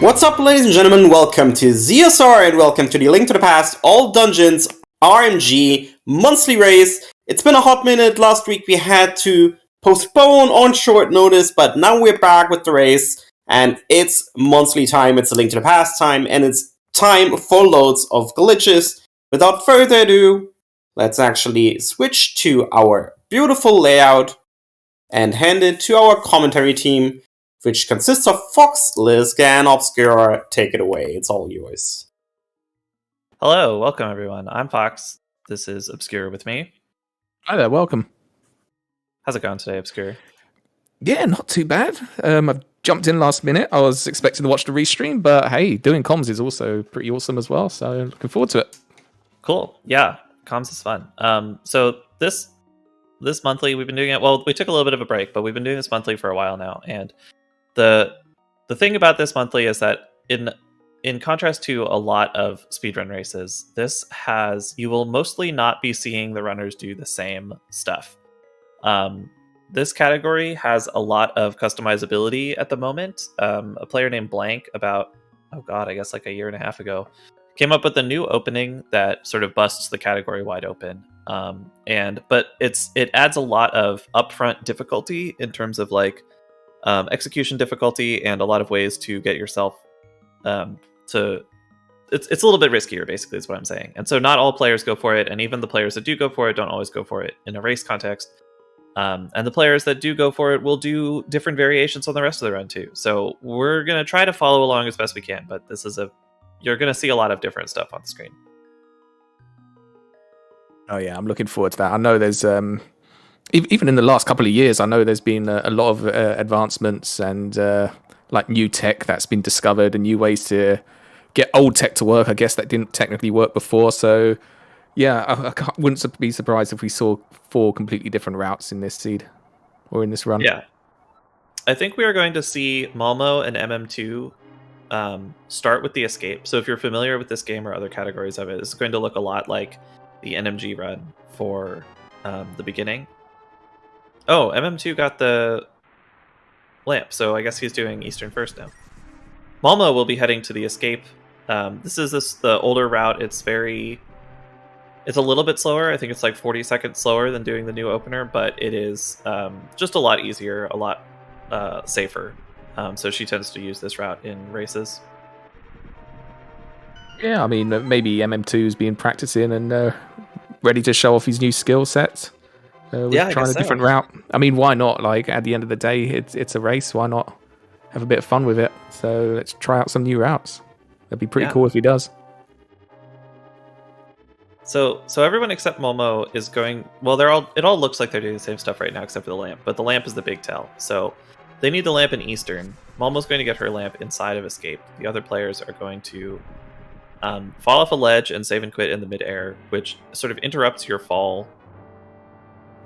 What's up, ladies and gentlemen? Welcome to ZSR and welcome to the Link to the Past All Dungeons RMG monthly race. It's been a hot minute. Last week we had to postpone on short notice, but now we're back with the race and it's monthly time. It's a Link to the Past time and it's time for loads of glitches. Without further ado, let's actually switch to our beautiful layout and hand it to our commentary team, which consists of Fox, Liz, and Obscura. Take it away. It's all yours. Hello, welcome everyone. I'm Fox. This is Obscura with me. Hi there, welcome. How's it going today, Obscura? Yeah, not too bad. I've jumped in last minute. I was expecting to watch the restream, but hey, doing comms is also pretty awesome as well, so looking forward to it. Cool. Yeah, comms is fun. So this monthly, we've been doing it. Well, we took a little bit of a break, but we've been doing this monthly for a while now, and the thing about this monthly is that in contrast to a lot of speedrun races, you will mostly not be seeing the runners do the same stuff. This category has a lot of customizability at the moment. A player named Blank about, I guess like a year and a half ago, came up with a new opening that sort of busts the category wide open. But it adds a lot of upfront difficulty in terms of like execution difficulty and a lot of ways to get yourself it's a little bit riskier, basically, is what I'm saying. And so not all players go for it, and even the players that do go for it don't always go for it in a race context. And the players that do go for it will do different variations on the rest of the run too. So we're going to try to follow along as best we can, but you're going to see a lot of different stuff on the screen. Oh yeah, I'm looking forward to that. I know there's even in the last couple of years, I know there's been a lot of advancements and like new tech that's been discovered and new ways to get old tech to work, I guess, that didn't technically work before. So yeah, I wouldn't be surprised if we saw 4 completely different routes in this seed or in this run. Yeah. I think we are going to see Malmo and MM2 start with the escape. So if you're familiar with this game or other categories of it, it's going to look a lot like the NMG run for the beginning. Oh, MM2 got the lamp, so I guess he's doing Eastern first now. Malmo will be heading to the escape. This is the older route. It's a little bit slower. I think it's like 40 seconds slower than doing the new opener, but it is just a lot easier, a lot safer. So she tends to use this route in races. Yeah, I mean, maybe MM2's been practicing and ready to show off his new skill sets. Trying a different route. I mean, why not? Like, at the end of the day, it's a race. Why not have a bit of fun with it? So let's try out some new routes. That'd be pretty cool if he does. So everyone except Momo is going. Well, it all looks like they're doing the same stuff right now, except for the lamp. But the lamp is the big tell. So they need the lamp in Eastern. Momo's going to get her lamp inside of Escape. The other players are going to fall off a ledge and save and quit in the midair, which sort of interrupts your fall.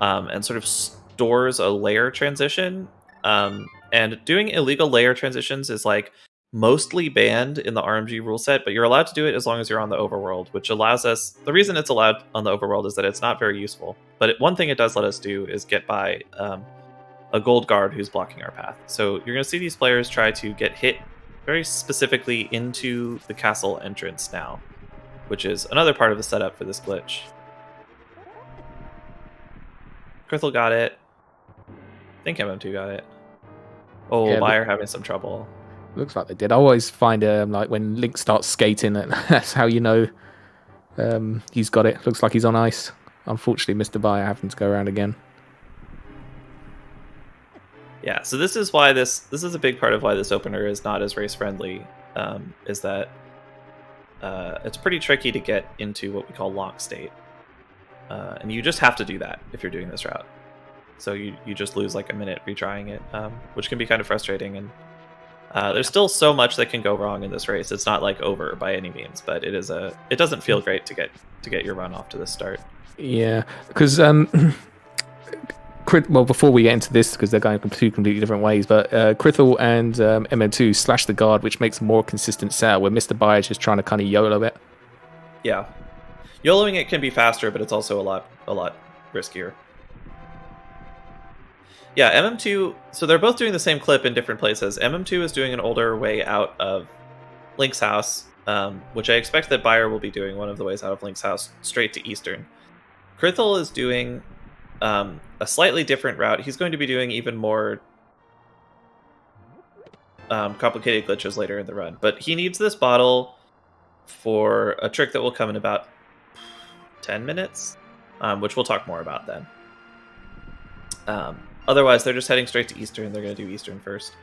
And sort of stores a layer transition. And doing illegal layer transitions is like mostly banned in the RMG rule set, but you're allowed to do it as long as you're on the overworld, which allows us... The reason it's allowed on the overworld is that it's not very useful. But one thing it does let us do is get by a gold guard who's blocking our path. So you're going to see these players try to get hit very specifically into the castle entrance now, which is another part of the setup for this glitch. Krithel got it. I think MM2 got it. Oh, yeah, Bayer having some trouble. Looks like they did. I always find like when Link starts skating, that's how you know he's got it. Looks like he's on ice. Unfortunately, Mr. Bayer having to go around again. Yeah, so this is why this is a big part of why this opener is not as race friendly. Is that it's pretty tricky to get into what we call lock state. And you just have to do that if you're doing this route. So you just lose like a minute retrying it, which can be kind of frustrating. And there's still so much that can go wrong in this race. It's not like over by any means, but it doesn't feel great to get your run off to this start. Yeah, because before we get into this, because they're going 2 completely different ways, but Krithel and MM2 slash the guard, which makes a more consistent setup, where Mr. Bayer is just trying to kind of YOLO it. Yeah. YOLOing it can be faster, but it's also a lot riskier. Yeah, MM2... So they're both doing the same clip in different places. MM2 is doing an older way out of Link's house, which I expect that Bayer will be doing one of the ways out of Link's house straight to Eastern. Krithel is doing a slightly different route. He's going to be doing even more complicated glitches later in the run, but he needs this bottle for a trick that will come in about 10 minutes, which we'll talk more about then. Otherwise, they're just heading straight to Eastern. They're going to do Eastern first.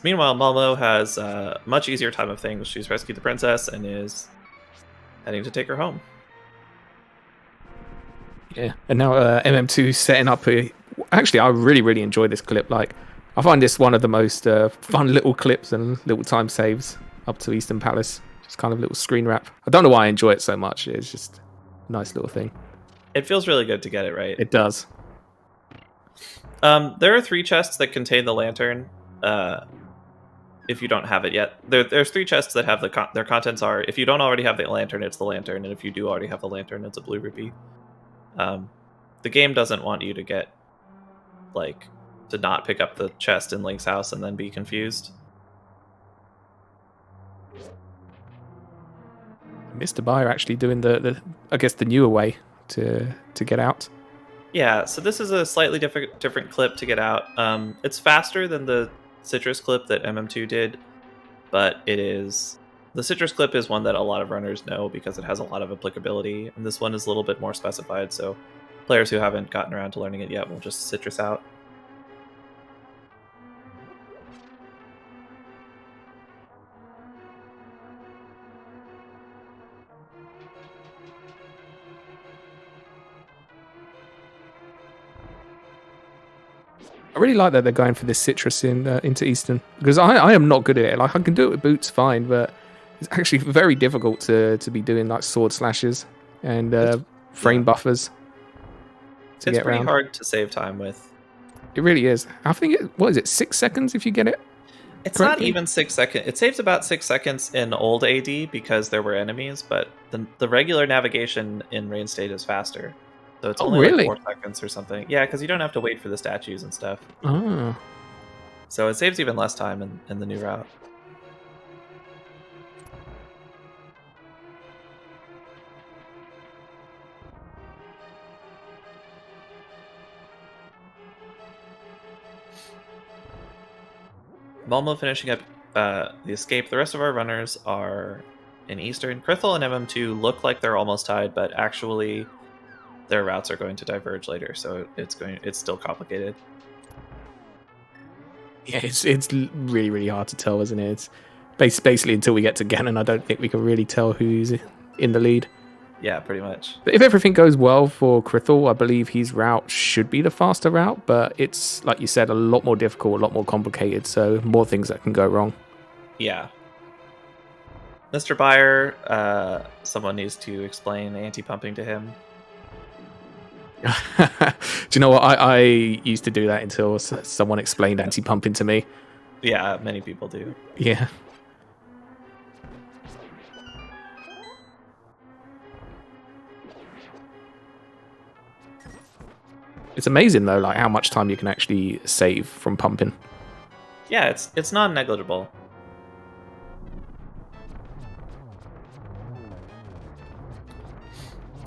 Meanwhile, Malmo has a much easier time of things. She's rescued the princess and is heading to take her home. Yeah, and now MM2 setting up a... Actually, I really enjoy this clip. Like, I find this one of the most fun little clips and little time saves up to Eastern Palace. Just kind of little screen wrap. I don't know why I enjoy it so much. It's just a nice little thing. It feels really good to get it right. It does. There are 3 chests that contain the lantern. If you don't have it yet, there's 3 chests that have their contents are, if you don't already have the lantern, it's the lantern, and if you do already have the lantern, it's a blue rupee. The game doesn't want you to get to not pick up the chest in Link's house and then be confused. Mr. Bayer actually doing the I guess the newer way to get out. Yeah, so this is a slightly different clip to get out. It's faster than the citrus clip that MM2 did, but the citrus clip is one that a lot of runners know because it has a lot of applicability, and this one is a little bit more specified, so players who haven't gotten around to learning it yet will just citrus out. I really like that they're going for this citrus into Eastern, because I am not good at it. Like, I can do it with boots fine, but it's actually very difficult to be doing like sword slashes and frame buffers to It's get pretty around. hard to save time with. It really is. I think what is it, 6 seconds if you get it? It's correctly? not even 6 seconds. It saves about 6 seconds in old AD because there were enemies, but the regular navigation in Rain State is faster. So it's only really? like 4 seconds or something. Yeah, because you don't have to wait for the statues and stuff. Oh. So it saves even less time in the new route. Malmo finishing up the escape. The rest of our runners are in Eastern. Krithel and MM2 look like they're almost tied, but actually their routes are going to diverge later, so it's still complicated. Yeah, it's really hard to tell, isn't it? It's basically until we get to Ganon, I don't think we can really tell who's in the lead. Yeah, pretty much. But if everything goes well for Krithel, I believe his route should be the faster route, but it's, like you said, a lot more difficult, a lot more complicated, so more things that can go wrong. Yeah. Mr. Bayer, someone needs to explain anti-pumping to him. Do you know what? I used to do that until someone explained anti-pumping to me. Yeah, many people do. Yeah. It's amazing though, like how much time you can actually save from pumping. Yeah, it's non-negligible.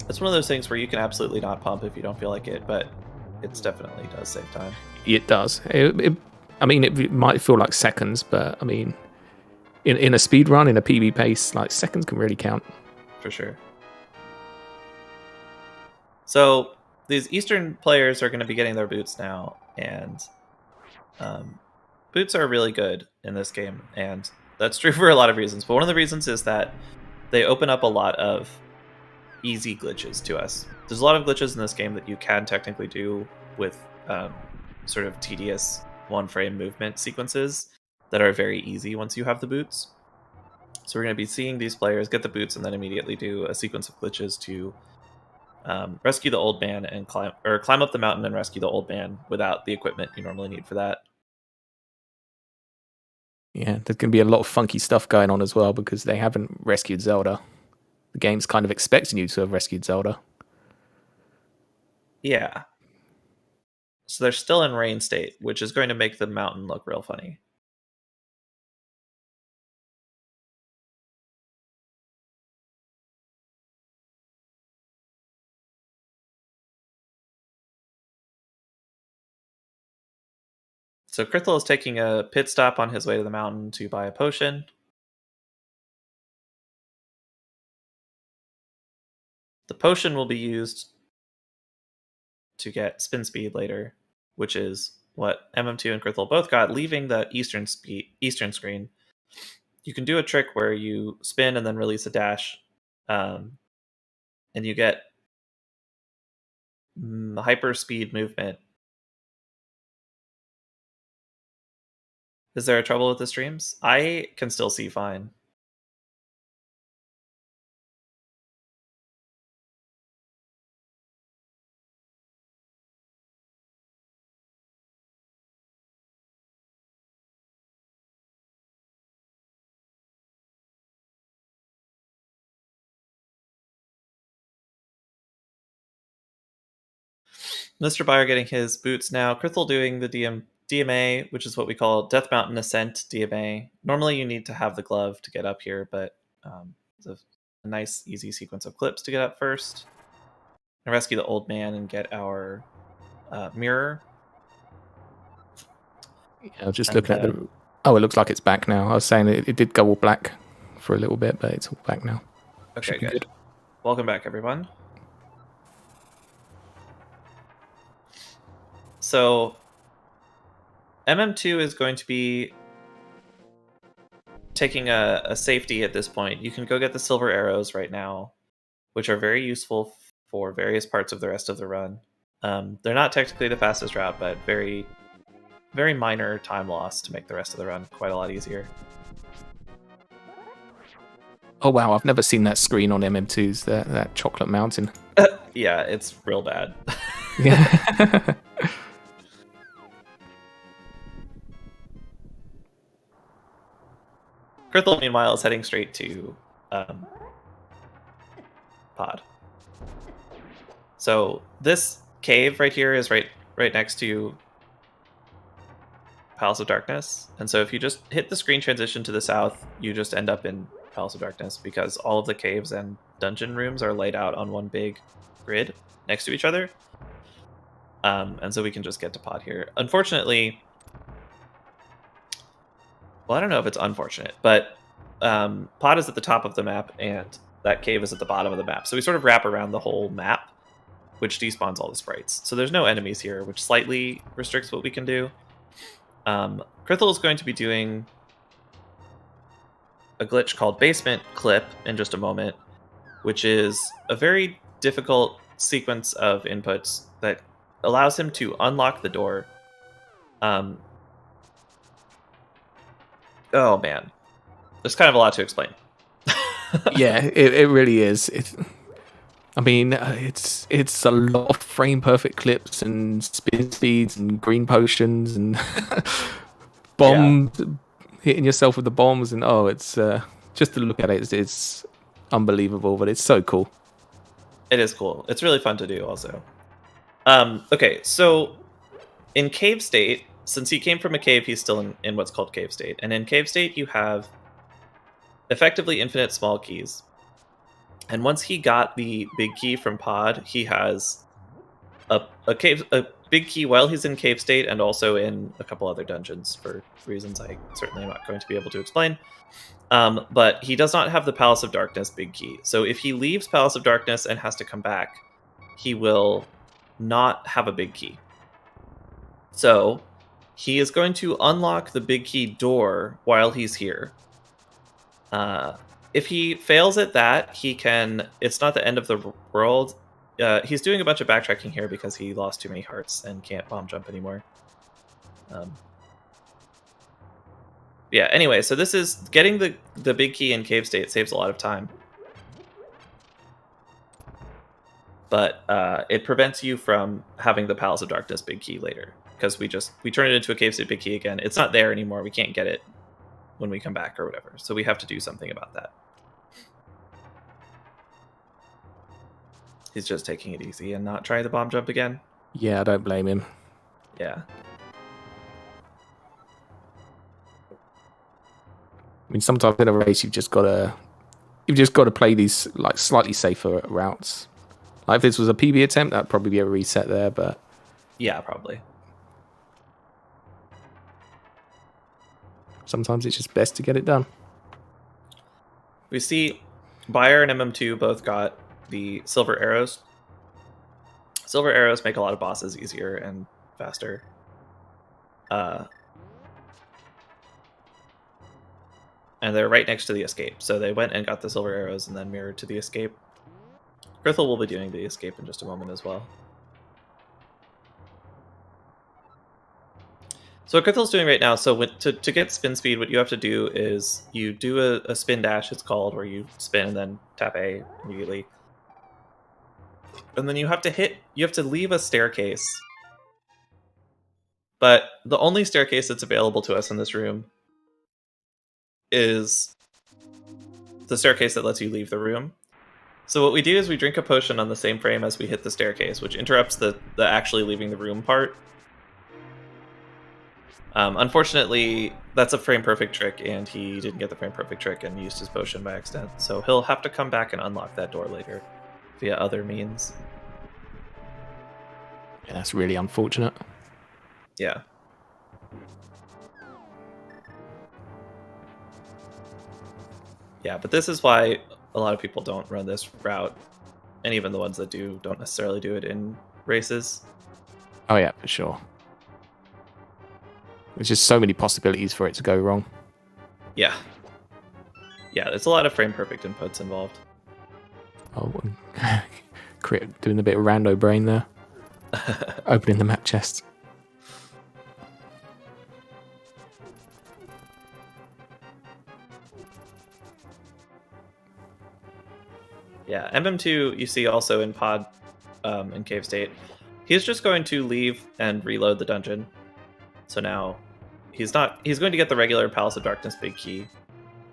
It's one of those things where you can absolutely not pump if you don't feel like it, but it definitely does save time. It does. I mean, it might feel like seconds, but I mean, in a speed run, in a PB pace, like seconds can really count. For sure. So these Eastern players are going to be getting their boots now, and boots are really good in this game, and that's true for a lot of reasons. But one of the reasons is that they open up a lot of easy glitches to us. There's a lot of glitches in this game that you can technically do with sort of tedious one-frame movement sequences that are very easy once you have the boots. So we're going to be seeing these players get the boots and then immediately do a sequence of glitches to rescue the old man and climb up the mountain and rescue the old man without the equipment you normally need for that. Yeah, there's going to be a lot of funky stuff going on as well because they haven't rescued Zelda. The game's kind of expecting you to have rescued Zelda. Yeah. So they're still in rain state, which is going to make the mountain look real funny. So Krithel is taking a pit stop on his way to the mountain to buy a potion. The potion will be used to get spin speed later, which is what MM2 and Krithel both got, leaving the eastern screen. You can do a trick where you spin and then release a dash, and you get hyper speed movement. Is there a trouble with the streams? I can still see fine. Mr. Byer getting his boots now. Krithel doing the DMA, which is what we call Death Mountain Ascent DMA. Normally you need to have the glove to get up here, but it's a nice, easy sequence of clips to get up first. And rescue the old man and get our mirror. Yeah, I was just looking at the... Oh, it looks like it's back now. I was saying it did go all black for a little bit, but it's all back now. Okay, good. Welcome back, everyone. So, MM2 is going to be taking a safety at this point. You can go get the silver arrows right now, which are very useful for various parts of the rest of the run. They're not technically the fastest route, but very, very minor time loss to make the rest of the run quite a lot easier. Oh wow, I've never seen that screen on MM2's, that chocolate mountain. Yeah, it's real bad. Yeah. Krithel, meanwhile, is heading straight to Pod. So this cave right here is right next to Palace of Darkness. And so if you just hit the screen transition to the south, you just end up in Palace of Darkness because all of the caves and dungeon rooms are laid out on one big grid next to each other. And so we can just get to Pod here. Unfortunately, well, I don't know if it's unfortunate, but Pod is at the top of the map and that cave is at the bottom of the map. So we sort of wrap around the whole map, which despawns all the sprites. So there's no enemies here, which slightly restricts what we can do. Krithel is going to be doing a glitch called Basement Clip in just a moment, which is a very difficult sequence of inputs that allows him to unlock the door. Oh man, there's kind of a lot to explain. Yeah, it really is. I mean, it's a lot of frame perfect clips and spin speeds and green potions and bombs, hitting yourself with the bombs, and it's just to look at it, it's unbelievable, but it's so cool. It is cool. It's really fun to do also. Okay, so in cave state, since he came from a cave, he's still in what's called cave state. And in cave state, you have effectively infinite small keys. And once he got the big key from Pod, he has a big key while he's in cave state and also in a couple other dungeons for reasons I certainly am not going to be able to explain. But he does not have the Palace of Darkness big key. So if he leaves Palace of Darkness and has to come back, he will not have a big key. So he is going to unlock the big key door while he's here. If he fails at that, he can... It's not the end of the world. He's doing a bunch of backtracking here because he lost too many hearts and can't bomb jump anymore. Yeah, anyway, so this is... Getting the big key in cave state saves a lot of time. But it prevents you from having the Palace of Darkness big key later. Because we turn it into a cave state big key again. It's not there anymore. We can't get it when we come back or whatever. So we have to do something about that. He's just taking it easy and not trying the bomb jump again. Yeah, I don't blame him. Yeah. I mean, sometimes in a race you've just got to play these like slightly safer routes. Like if this was a PB attempt, that'd probably be a reset there, but yeah, probably. sometimes it's just best to get it done. We see Buyer and MM2 both got the silver arrows. Silver arrows make a lot of bosses easier and faster. And they're right next to the escape. So they went and got the silver arrows and then mirrored to the escape. Grithel will be doing the escape in just a moment as well. So what Grithil's doing right now, so to get spin speed, what you have to do is you do a spin dash, it's called, where you spin and then tap A immediately. And then you have to leave a staircase. But the only staircase that's available to us in this room is the staircase that lets you leave the room. So what we do is we drink a potion on the same frame as we hit the staircase, which interrupts the actually leaving the room part. Unfortunately, that's a frame perfect trick, and he didn't get the frame perfect trick and used his potion by accident. So he'll have to come back and unlock that door later via other means. Yeah, that's really unfortunate. Yeah. Yeah, but this is why a lot of people don't run this route, and even the ones that do don't necessarily do it in races. Oh yeah, for sure. There's just so many possibilities for it to go wrong. Yeah. Yeah, there's a lot of frame perfect inputs involved. Oh, doing a bit of rando brain there. Opening the map chest. Yeah, MM2 you see also in pod in cave state. He's just going to leave and reload the dungeon. So now he's going to get the regular Palace of Darkness big key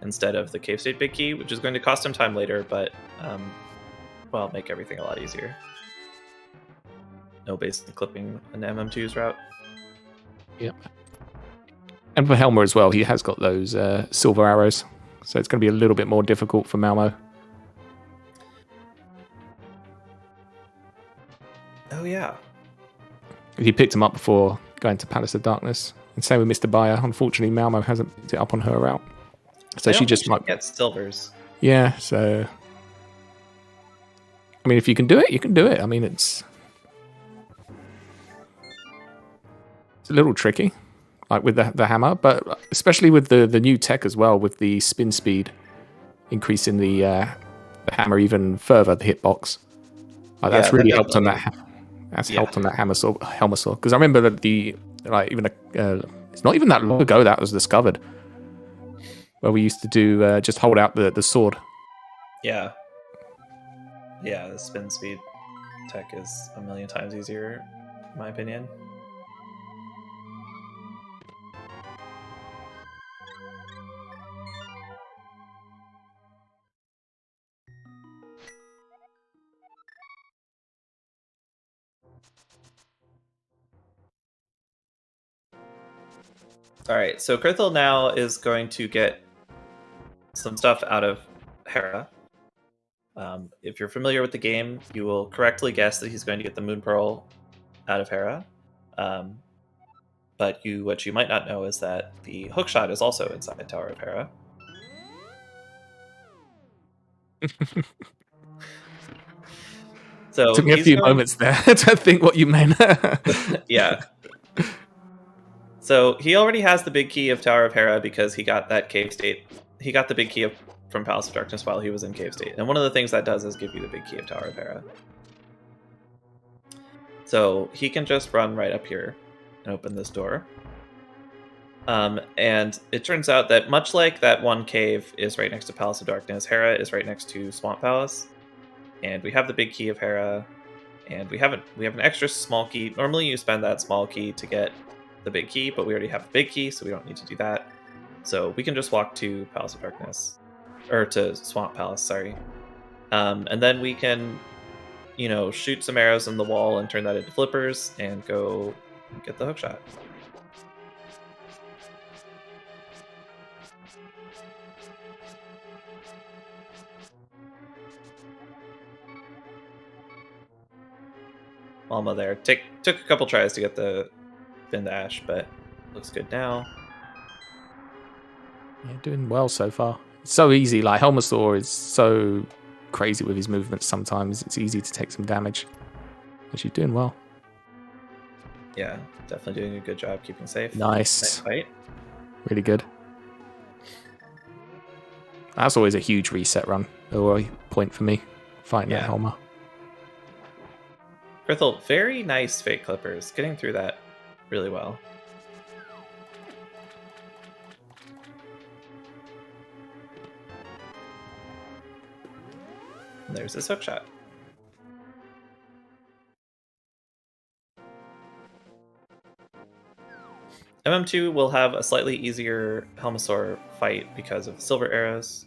instead of the cave state big key, which is going to cost him time later, but well, make everything a lot easier. No basically clipping an MM2's route. Yep. And for Helmer as well, he has got those silver arrows, so it's going to be a little bit more difficult for Malmo. Oh yeah. He picked him up before going to Palace of Darkness. And same with Mr. Bayer. Unfortunately, Malmo hasn't picked it up on her route. So she just might get silvers. Yeah, so I mean, if you can do it, you can do it. I mean, it's a little tricky, like with the hammer, but especially with the new tech as well, with the spin speed increasing the hammer even further, the hitbox. That's really helped on that. That's helped on that helmet saw. Because I remember that it's not even that long ago that was discovered, where we used to do just hold out the sword. Yeah. Yeah, the spin speed tech is a million times easier, in my opinion. Alright, so Krithel now is going to get some stuff out of Hera. If you're familiar with the game, you will correctly guess that he's going to get the Moon Pearl out of Hera. But what you might not know is that the hookshot is also inside the Tower of Hera. So it took me a few moments there to think what you meant. Yeah. So he already has the big key of Tower of Hera because he got that cave state. He got the big key from Palace of Darkness while he was in cave state. And one of the things that does is give you the big key of Tower of Hera. So he can just run right up here and open this door. And it turns out that much like that one cave is right next to Palace of Darkness, Hera is right next to Swamp Palace. And we have the big key of Hera. And we have an extra small key. Normally you spend that small key to get the big key, but we already have the big key, so we don't need to do that. So we can just walk to Palace of Darkness, or to Swamp Palace, sorry. And then we can, shoot some arrows in the wall and turn that into flippers and go get the hookshot. Alma there. Took a couple tries to get the Fin Ash, but looks good now. Yeah, doing well so far. It's so easy. Like Helmasaur is so crazy with his movements. Sometimes it's easy to take some damage. But she's doing well. Yeah, definitely doing a good job keeping safe. Nice. Nice fight. Really good. That's always a huge reset run. Or point for me. Fighting that Helma. Grithel, very nice fake clippers. Getting through that really well. And there's this hook shot. MM2 will have a slightly easier Helmasaur fight because of silver arrows.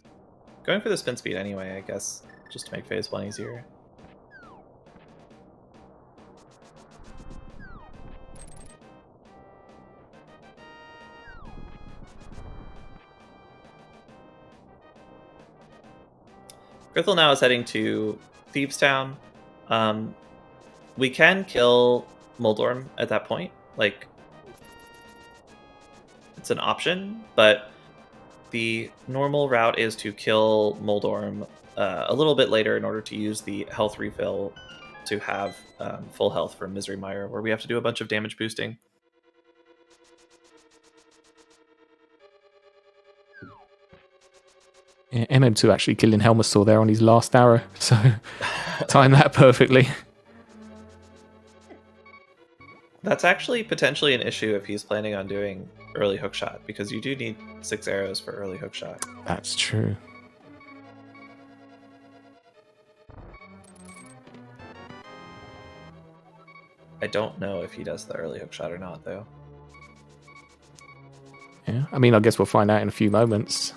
Going for the spin speed anyway, I guess, just to make phase 1 easier. Grithel now is heading to Thieves Town. We can kill Moldorm at that point. Like, it's an option, but the normal route is to kill Moldorm a little bit later in order to use the health refill to have full health from Misery Mire, where we have to do a bunch of damage boosting. Yeah, MM2 actually killing Helmasaur there on his last arrow, so timed that perfectly. That's actually potentially an issue if he's planning on doing early hookshot, because you do need 6 arrows for early hookshot. That's true. I don't know if he does the early hookshot or not, though. Yeah, I mean, I guess we'll find out in a few moments.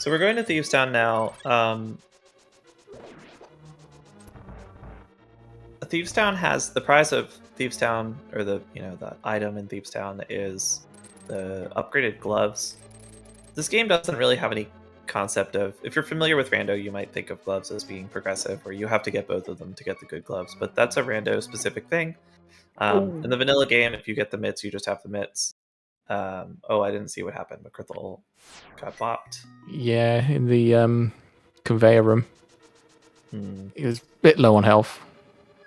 So we're going to Thieves Town now. Thieves Town has the prize of Thieves Town, or the item in Thieves Town is the upgraded gloves. This game doesn't really have any concept of, if you're familiar with Rando, you might think of gloves as being progressive, where you have to get both of them to get the good gloves, but that's a Rando specific thing. In the vanilla game, if you get the mitts, you just have the mitts. Oh, I didn't see what happened. McChrystal got bopped. Yeah, in the conveyor room. He was a bit low on health,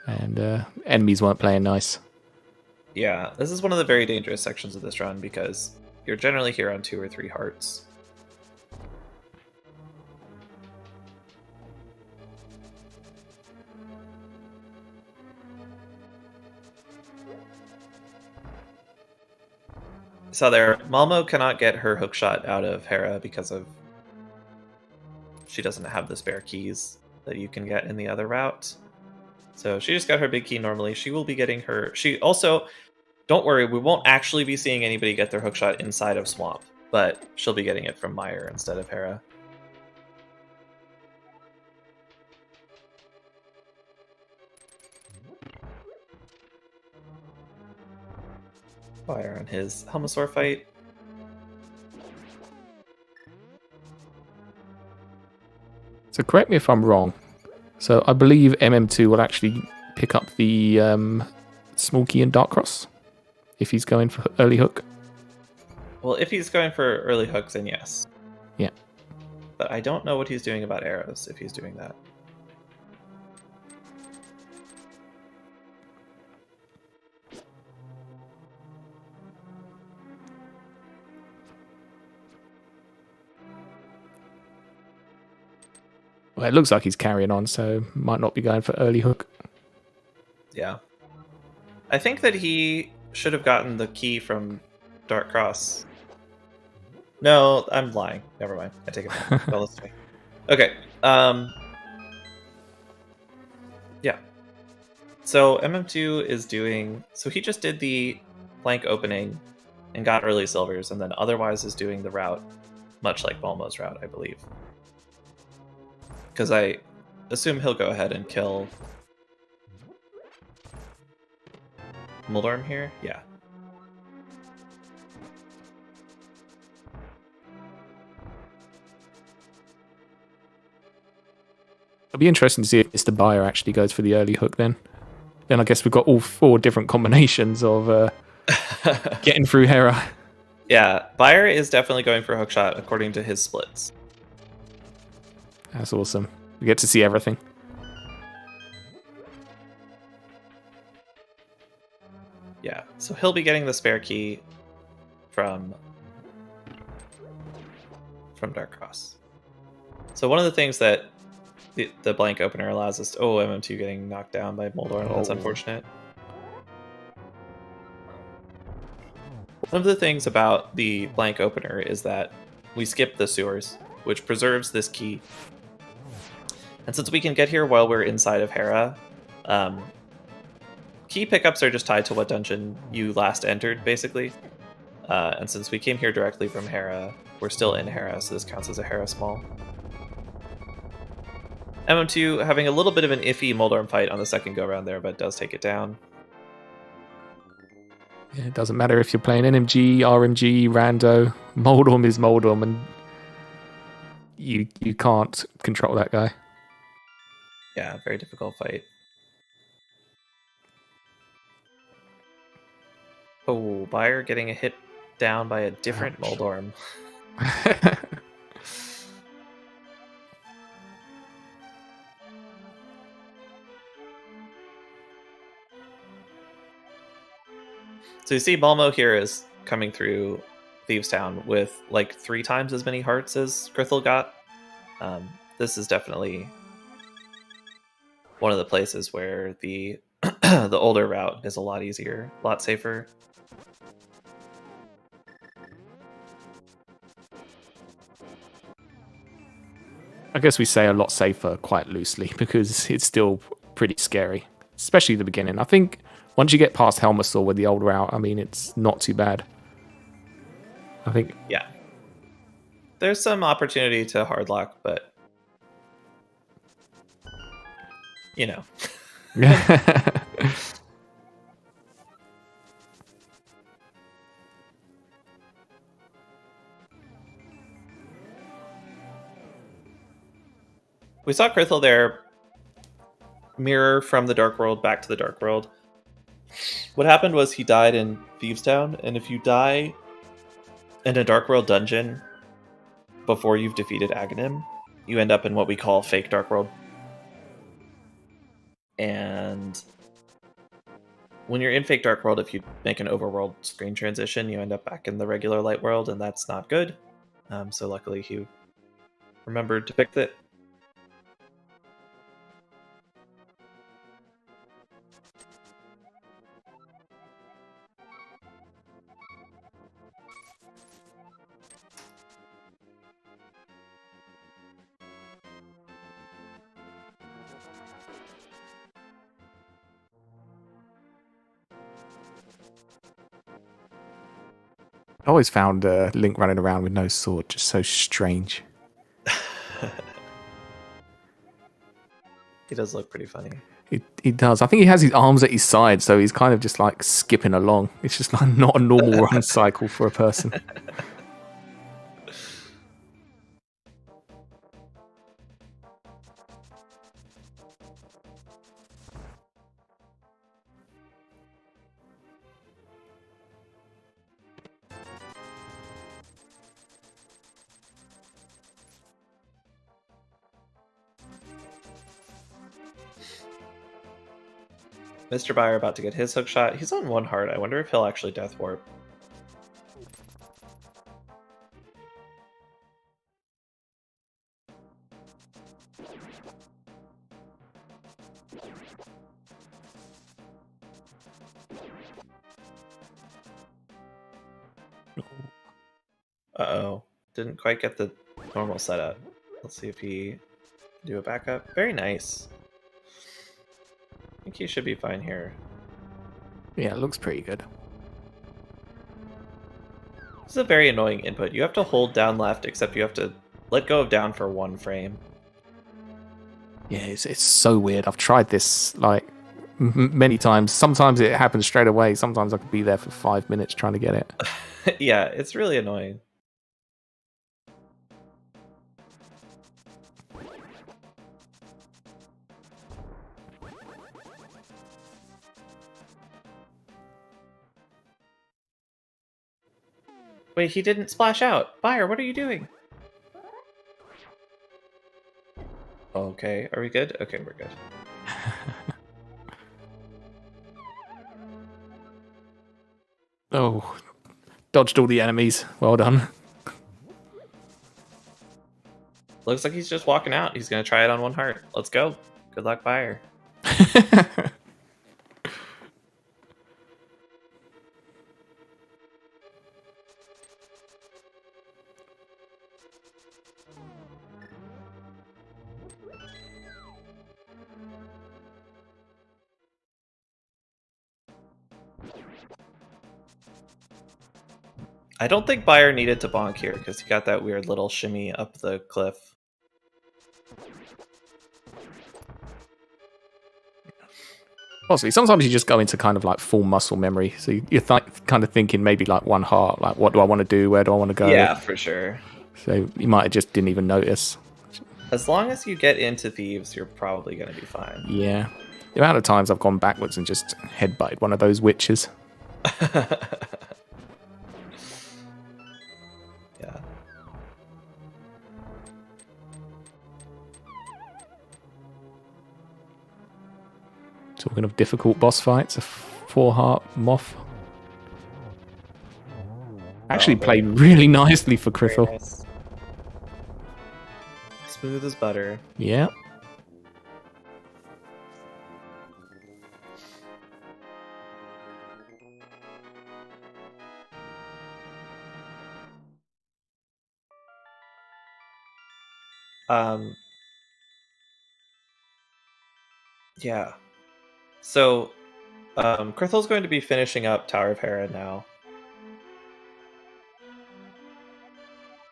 and enemies weren't playing nice. Yeah, this is one of the very dangerous sections of this run because you're generally here on 2 or 3 hearts. So there, Malmo cannot get her hookshot out of Hera because of she doesn't have the spare keys that you can get in the other route. So she just got her big key normally. She will be getting her... She also... Don't worry, we won't actually be seeing anybody get their hookshot inside of Swamp, but she'll be getting it from Mire instead of Hera. Fire on his Helmasaur fight. So correct me if I'm wrong. So I believe MM2 will actually pick up the small key and Dark Cross if he's going for early hook. Well, if he's going for early hooks, then yes. Yeah. But I don't know what he's doing about arrows if he's doing that. Well, it looks like he's carrying on, so might not be going for early hook. Yeah. I think that he should have gotten the key from Dark Cross. No, I'm lying. Never mind. I take it back. Well, listen to me. Okay. Yeah. So MM2 is doing... So he just did the blank opening and got early silvers, and then otherwise is doing the route, much like Balmo's route, I believe. Because I assume he'll go ahead and kill Moldorm here? Yeah. It'll be interesting to see if Mr. Buyer actually goes for the early hook then. Then I guess we've got all 4 different combinations of getting through Hera. Yeah, Buyer is definitely going for hookshot according to his splits. That's awesome. We get to see everything. Yeah, so he'll be getting the spare key from Dark Cross. So one of the things that the blank opener allows us to... Oh, MM2 getting knocked down by Moldorm. That's unfortunate. One of the things about the blank opener is that we skip the sewers, which preserves this key. And since we can get here while we're inside of Hera, key pickups are just tied to what dungeon you last entered, basically. And since we came here directly from Hera, we're still in Hera, so this counts as a Hera small. MM2 having a little bit of an iffy Moldorm fight on the second go-round there, but does take it down. Yeah, it doesn't matter if you're playing NMG, RMG, Rando. Moldorm is Moldorm, and you can't control that guy. Yeah, very difficult fight. Oh, Buyer getting a hit down by a different Ouch. Moldorm. So you see Malmo here is coming through Thieves Town with like 3 times as many hearts as Krithel got. This is definitely one of the places where the the older route is a lot easier, a lot safer. I guess we say a lot safer quite loosely because it's still pretty scary, especially the beginning. I think once you get past Helmasaur with the old route, I mean, it's not too bad. I think. Yeah. There's some opportunity to hardlock, but you know. We saw Krithel there mirror from the Dark World back to the Dark World. What happened was he died in Thieves Town, and if you die in a Dark World dungeon before you've defeated Aghanim, you end up in what we call fake Dark World. And when you're in fake Dark World, if you make an overworld screen transition, you end up back in the regular Light World, and that's not good. So luckily he remembered to fix it. I always found Link running around with no sword just so strange. He does look pretty funny. He does. I think he has his arms at his side, so he's kind of just like skipping along. It's just like not a normal run cycle for a person. Mr. Buyer about to get his hook shot. He's on 1 heart. I wonder if he'll actually death warp. Uh-oh. Didn't quite get the normal setup. Let's see if he can do a backup. Very nice. I think he should be fine here. Yeah, it looks pretty good. This is a very annoying input. You have to hold down left, except you have to let go of down for 1 frame. Yeah, it's so weird. I've tried this like many times. Sometimes it happens straight away. Sometimes I could be there for 5 minutes trying to get it. Yeah, it's really annoying. Wait, he didn't splash out. Fire, what are you doing? Okay, are we good? Okay, we're good. Oh, dodged all the enemies. Well done. Looks like he's just walking out. He's gonna try it on one heart. Let's go. Good luck, Fire. I don't think Bayer needed to bonk here because he got that weird little shimmy up the cliff. Possibly. Sometimes you just go into kind of like full muscle memory. So you're kind of thinking maybe like one heart, like what do I want to do? Where do I want to go? Yeah, for sure. So you might have just didn't even notice. As long as you get into Thieves, you're probably going to be fine. Yeah. The amount of times I've gone backwards and just headbutted one of those witches. Yeah. Talking of difficult boss fights, a 4-heart moth. Actually played really nicely for Crithel. Nice. Smooth as butter. Yeah. Yeah. So, Crithel's going to be finishing up Tower of Hera now.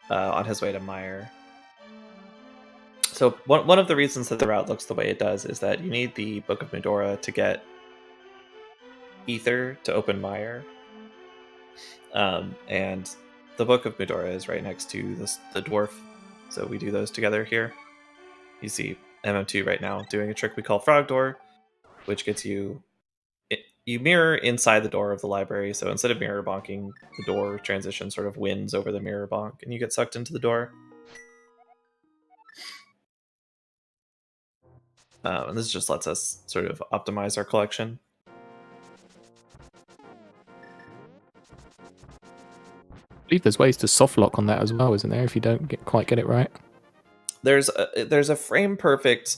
On his way to Mire. So one of the reasons that the route looks the way it does is that you need the Book of Medora to get Ether to open Mire. And the Book of Medora is right next to the dwarf. So we do those together here. You see MM2 right now doing a trick we call Frog Door, which gets you... You mirror inside the door of the library, so instead of mirror bonking, the door transition sort of wins over the mirror bonk, and you get sucked into the door. And this just lets us sort of optimize our collection. I believe there's ways to soft lock on that as well, isn't there, if you don't quite get it right? There's a frame perfect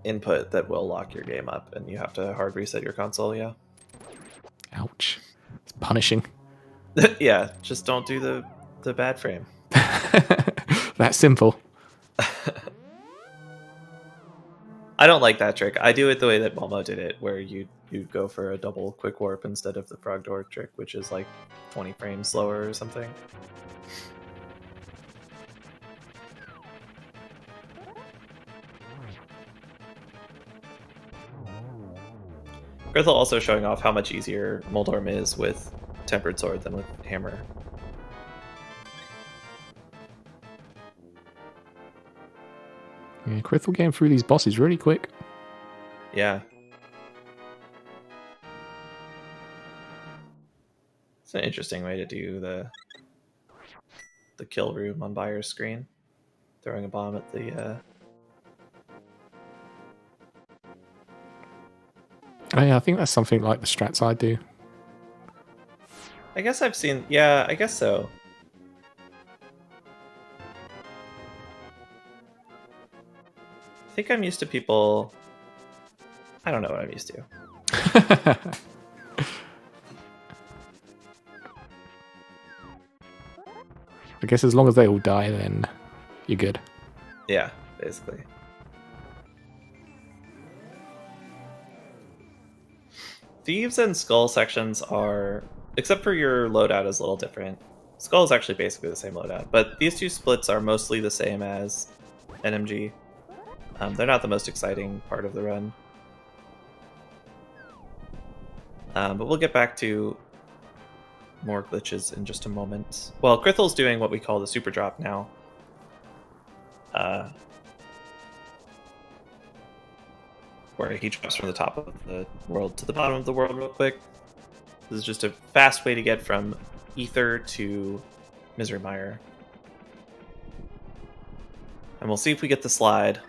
input that will lock your game up, and you have to hard reset your console, yeah. Ouch. It's punishing. Yeah, just don't do the bad frame. That's simple. I don't like that trick. I do it the way that Momo did it, where you go for a double quick warp instead of the frog door trick, which is like 20 frames slower or something. Grithel also showing off how much easier Moldorm is with Tempered Sword than with Hammer. Yeah, Crithel getting through these bosses really quick. Yeah. It's an interesting way to do the kill room on Bayer's screen. Throwing a bomb at the... Oh, yeah, I think that's something like the strats I do. I guess I've seen... Yeah, I guess so. I think I'm used to people... I don't know what I'm used to. I guess as long as they all die, then you're good. Yeah, basically. Thieves and Skull sections are, except for your loadout is a little different. Skull is actually basically the same loadout, but these two splits are mostly the same as NMG. They're not the most exciting part of the run. But we'll get back to more glitches in just a moment. Well, Crithel's doing what we call the super drop now. Where he drops from the top of the world to the bottom of the world real quick. This is just a fast way to get from Ether to Misery Mire. And we'll see if we get the slide.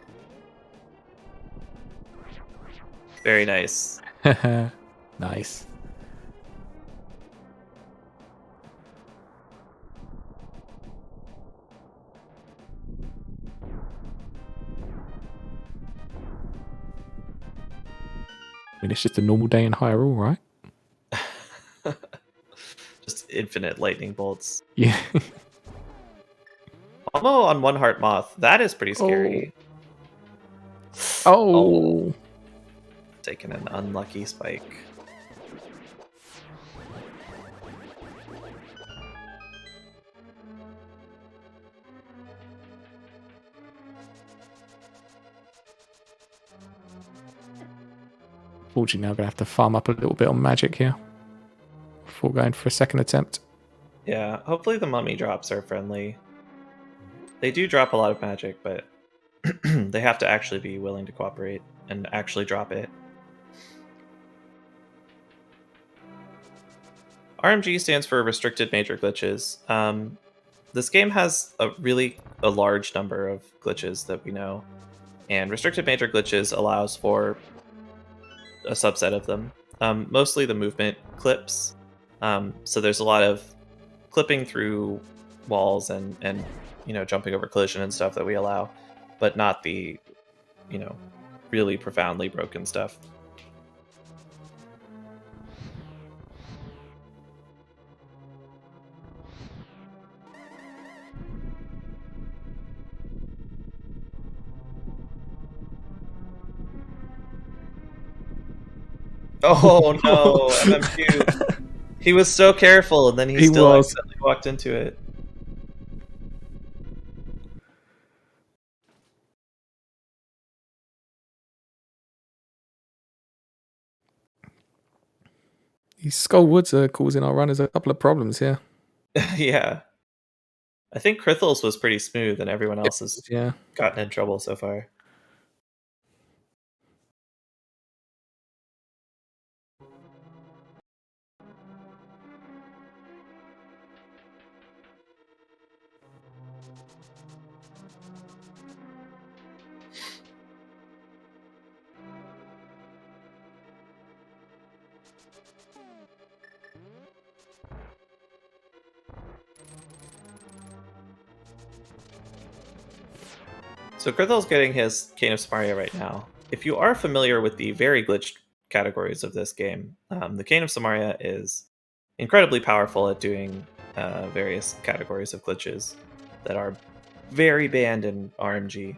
Very nice. Nice. I mean, it's just a normal day in Hyrule, right? Just infinite lightning bolts. Yeah. Almo on One Heart Moth. That is pretty scary. Oh. Taking an unlucky spike. Fortunately, now I'm going to have to farm up a little bit on magic here before going for a second attempt. Yeah, hopefully the mummy drops are friendly. They do drop a lot of magic, but they have to actually be willing to cooperate and actually drop it. RMG stands for Restricted Major Glitches. This game has a large number of glitches that we know, and Restricted Major Glitches allows for a subset of them. Mostly the movement clips. So there's a lot of clipping through walls and jumping over collision and stuff that we allow, but not the really profoundly broken stuff. Oh no, MMQ. He was so careful, and then he still accidentally walked into it. These Skull Woods are causing our runners a couple of problems here. Yeah. I think Krithles was pretty smooth, and everyone else has gotten in trouble so far. So Krithle's getting his Cane of Samaria right now. If you are familiar with the very glitched categories of this game, the Cane of Samaria is incredibly powerful at doing various categories of glitches that are very banned in RMG.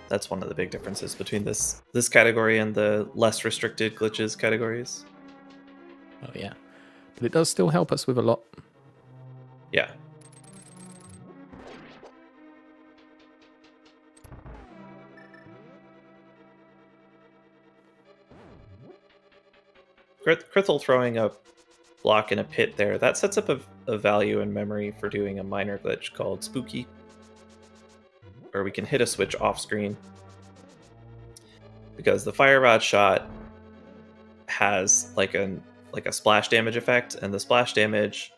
That's one of the big differences between this category and the less restricted glitches categories. Oh yeah, but it does still help us with a lot. Yeah. Krithel throwing a block in a pit there, that sets up a value in memory for doing a minor glitch called Spooky, where we can hit a switch off screen. Because the Fire Rod shot has like a splash damage effect, and the splash damage,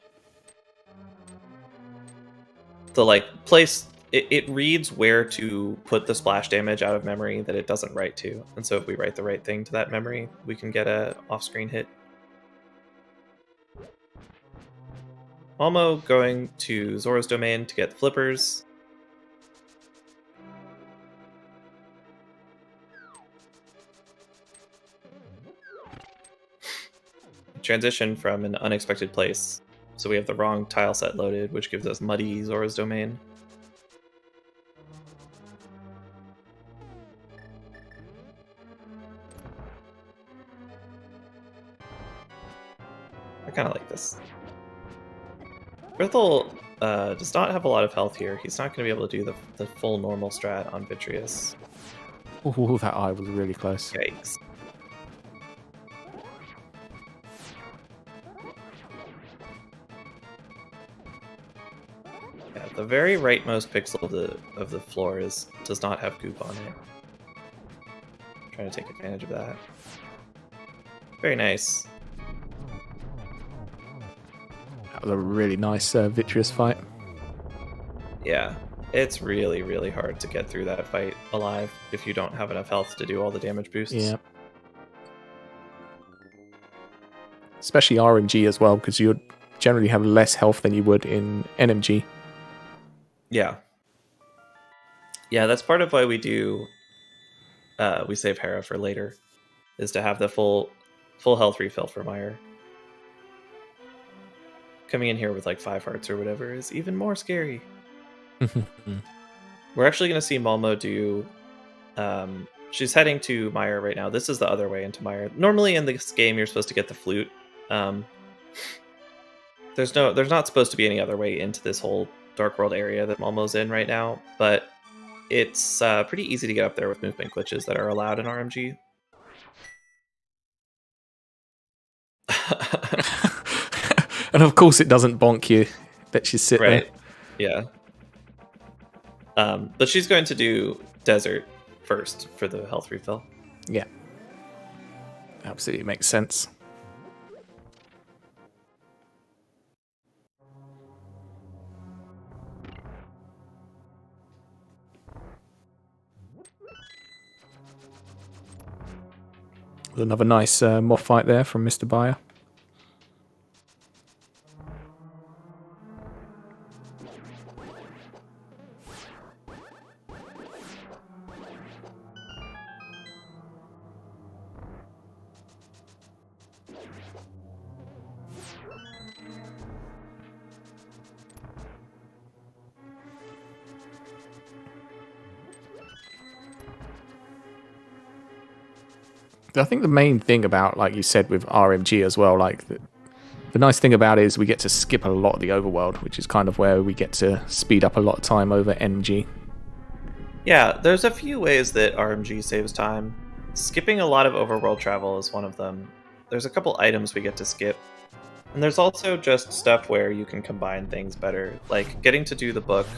it reads where to put the splash damage out of memory that it doesn't write to. And so if we write the right thing to that memory, we can get a off-screen hit. Almo going to Zora's Domain to get flippers. Transition from an unexpected place. So we have the wrong tile set loaded, which gives us muddy Zora's Domain. I kind of like this. Krithel does not have a lot of health here. He's not going to be able to do the full normal strat on Vitreous. Oh, that eye was really close. Yikes. Yeah, the very rightmost pixel of the floor does not have goop on it. I'm trying to take advantage of that. Very nice. That was a really nice vitreous fight. Yeah, it's really, really hard to get through that fight alive if you don't have enough health to do all the damage boosts. Yeah. Especially RMG as well, because you generally have less health than you would in NMG. Yeah. Yeah, that's part of why we do... we save Hera for later, is to have the full health refill for Meyer. Coming in here with like 5 hearts or whatever is even more scary. We're actually going to see Malmo do... she's heading to Meyer right now. This is the other way into Meyer. Normally in this game, you're supposed to get the flute. There's not supposed to be any other way into this whole Dark World area that Malmo's in right now, but it's pretty easy to get up there with movement glitches that are allowed in RMG. And of course it doesn't bonk you that she's sitting Right. there. Yeah. But she's going to do Desert first for the health refill. Yeah. Absolutely makes sense. Another nice moth fight there from Mr. Bayer. I think the main thing about, like you said, with RMG as well, like the nice thing about it is we get to skip a lot of the overworld, which is kind of where we get to speed up a lot of time over NMG. Yeah, there's a few ways that RMG saves time. Skipping a lot of overworld travel is one of them. There's a couple items we get to skip. And there's also just stuff where you can combine things better, like getting to do the book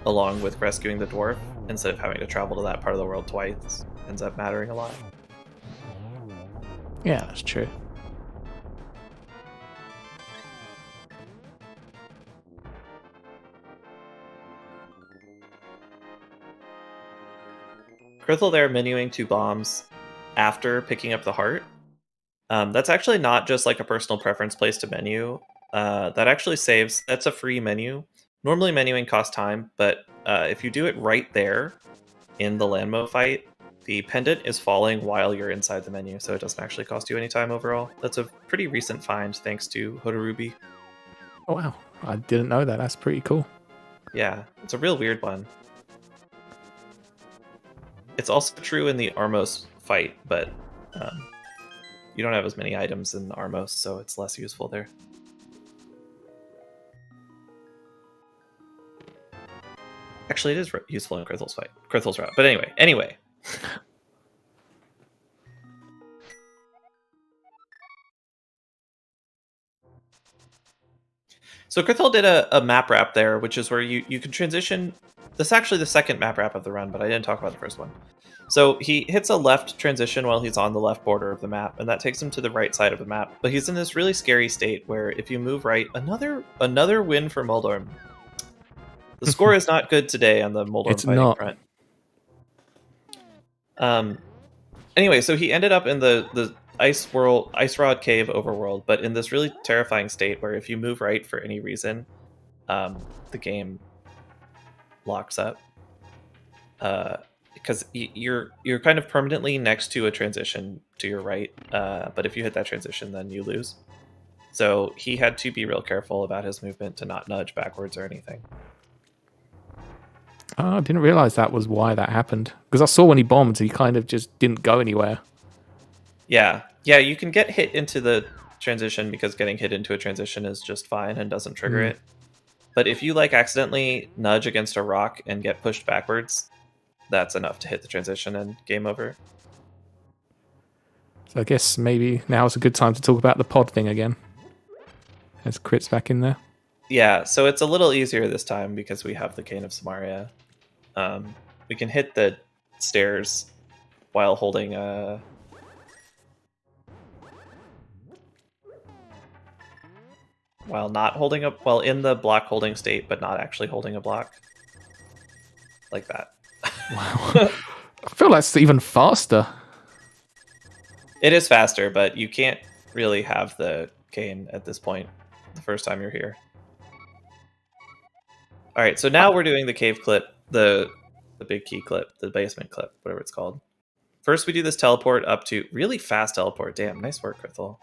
along with rescuing the dwarf instead of having to travel to that part of the world twice ends up mattering a lot. Yeah, that's true. Krithel there menuing 2 bombs after picking up the heart. That's actually not just like a personal preference place to menu. That actually saves. That's a free menu. Normally menuing costs time, but if you do it right there in the Landmo fight, the pendant is falling while you're inside the menu, so it doesn't actually cost you any time overall. That's a pretty recent find thanks to Hodorubi. Oh wow, I didn't know that. That's pretty cool. Yeah, it's a real weird one. It's also true in the Armos fight, but you don't have as many items in Armos, so it's less useful there. Actually, it is useful in Krithel's fight. Krithel's route. But anyway. So Krithel did a map wrap there, which is where you can transition. This is actually the second map wrap of the run, but I didn't talk about the first one. So he hits a left transition while he's on the left border of the map, and that takes him to the right side of the map. But he's in this really scary state where if you move right, another win for Moldorm. The score is not good today on the Moldorm It's fighting not. front. Anyway, so he ended up in the Ice Rod Cave overworld, but in this really terrifying state where if you move right for any reason, the game locks up. Because you're kind of permanently next to a transition to your right, but if you hit that transition, then you lose. So he had to be real careful about his movement to not nudge backwards or anything. Oh, I didn't realize that was why that happened. Because I saw when he bombed, he kind of just didn't go anywhere. Yeah, you can get hit into the transition because getting hit into a transition is just fine and doesn't trigger it. But if you like accidentally nudge against a rock and get pushed backwards, that's enough to hit the transition and game over. So I guess maybe now is a good time to talk about the pod thing again. There's crits back in there. Yeah, so it's a little easier this time because we have the Cane of Samaria. We can hit the stairs while holding a... while not holding a while in the block holding state, but not actually holding a block, like that. Wow. I feel that's even faster. It is faster, but you can't really have the cane at this point the first time you're here. All right, so now we're doing the cave clip, the big key clip, the basement clip, whatever it's called. First, we do this teleport up to really fast teleport. Damn, nice work, Krithel.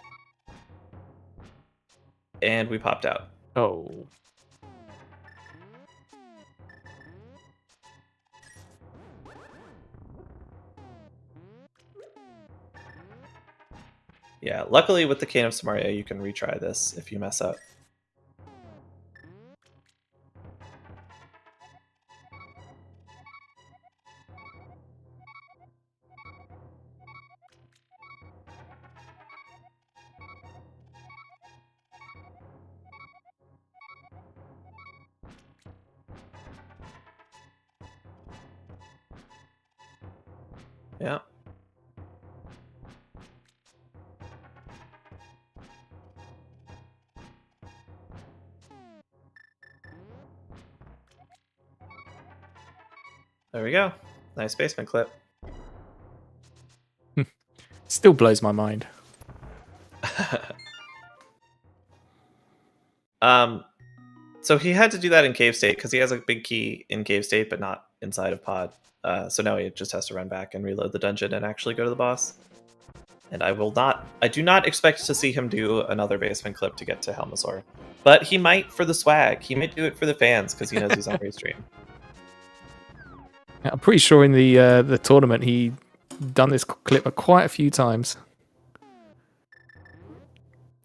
And we popped out. Oh. Yeah, luckily with the Cane of Samaria, you can retry this if you mess up. Yeah. There we go. Nice basement clip. Still blows my mind. So he had to do that in cave state because he has a big key in cave state, but not inside of pod. So now he just has to run back and reload the dungeon and actually go to the boss. And I do not expect to see him do another basement clip to get to Helmasaur. But he might for the swag. He might do it for the fans because he knows he's on restream. I'm pretty sure in the tournament he done this clip quite a few times.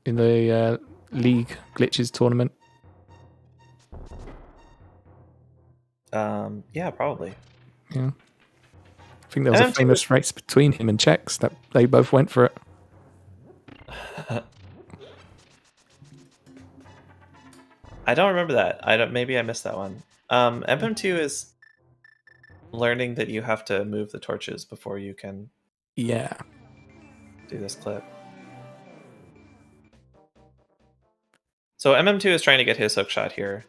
In the League Glitches tournament. Yeah, probably. Yeah. I think there was a famous race between him and Chex that they both went for it. I don't remember that. Maybe I missed that one. MM2 is learning that you have to move the torches before you can do this clip. So MM2 is trying to get his hook shot here.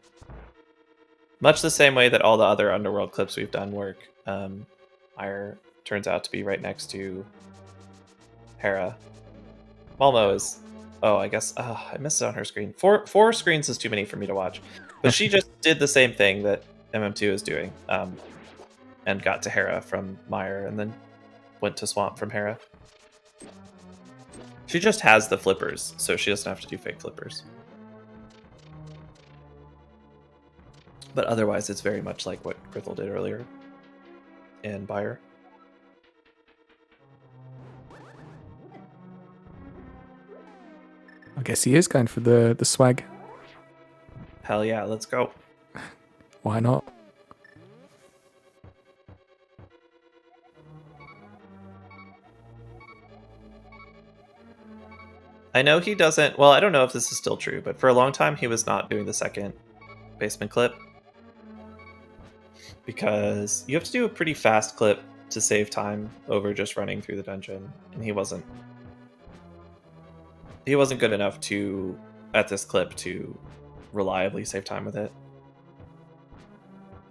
Much the same way that all the other Underworld clips we've done work. Meyer turns out to be right next to Hera. Malmo is... Oh, I guess... I missed it on her screen. Four screens is too many for me to watch. But she just did the same thing that MM2 is doing. And got to Hera from Meyer, and then went to Swamp from Hera. She just has the flippers, so she doesn't have to do fake flippers. But otherwise, it's very much like what Krithel did earlier in Bayer. I guess he is going for the swag. Hell yeah, let's go. Why not? I know he doesn't... Well, I don't know if this is still true, but for a long time, he was not doing the second basement clip. Because you have to do a pretty fast clip to save time over just running through the dungeon. And he wasn't good enough to, at this clip, to reliably save time with it.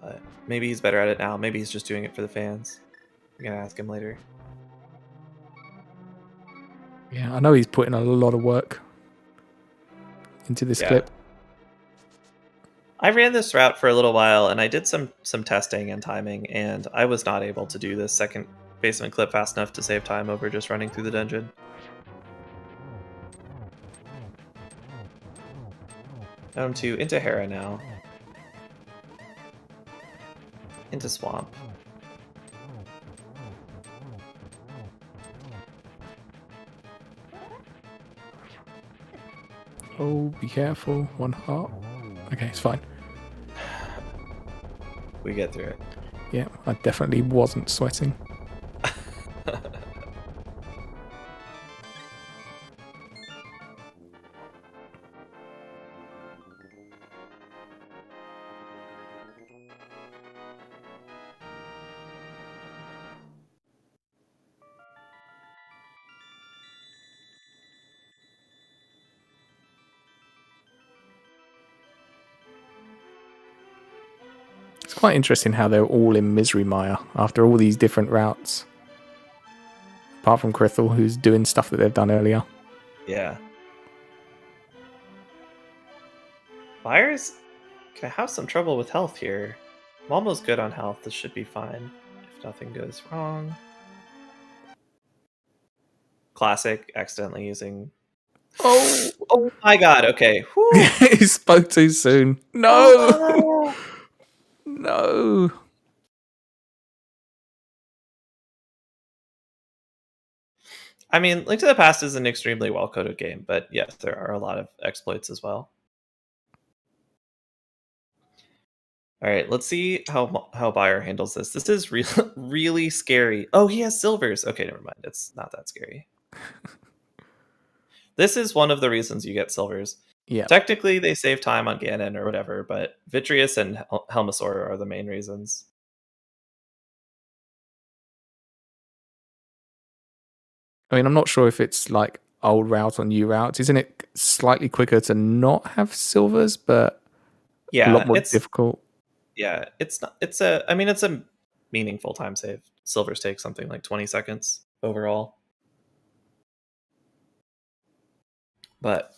But maybe he's better at it now. Maybe he's just doing it for the fans. I'm going to ask him later. Yeah, I know he's putting a lot of work into this clip. I ran this route for a little while, and I did some testing and timing, and I was not able to do this second basement clip fast enough to save time over just running through the dungeon. Down to into Hera now. Into Swamp. Oh, be careful. One heart. Okay, it's fine. We get through it. Yeah, I definitely wasn't sweating. quite interesting how they're all in Misery Mire after all these different routes. Apart from Crithel, who's doing stuff that they've done earlier. Yeah. Buyers can have some trouble with health here. I'm almost good on health. This should be fine if nothing goes wrong. Classic, accidentally using... Oh my god, okay. Whew. He spoke too soon. No! Oh, No! I mean, Link to the Past is an extremely well-coded game, but yes, there are a lot of exploits as well. All right, let's see how Buyer handles this. This is really scary. Oh, he has silvers. Okay, never mind. It's not that scary. This is one of the reasons you get silvers. Yeah. Technically, they save time on Ganon or whatever, but Vitreous and Helmasaur are the main reasons. I mean, I'm not sure if it's like old route or new route. Isn't it slightly quicker to not have silvers, but Yeah, a lot more difficult? Yeah, it's not. It's a meaningful time save. Silvers take something like 20 seconds overall, but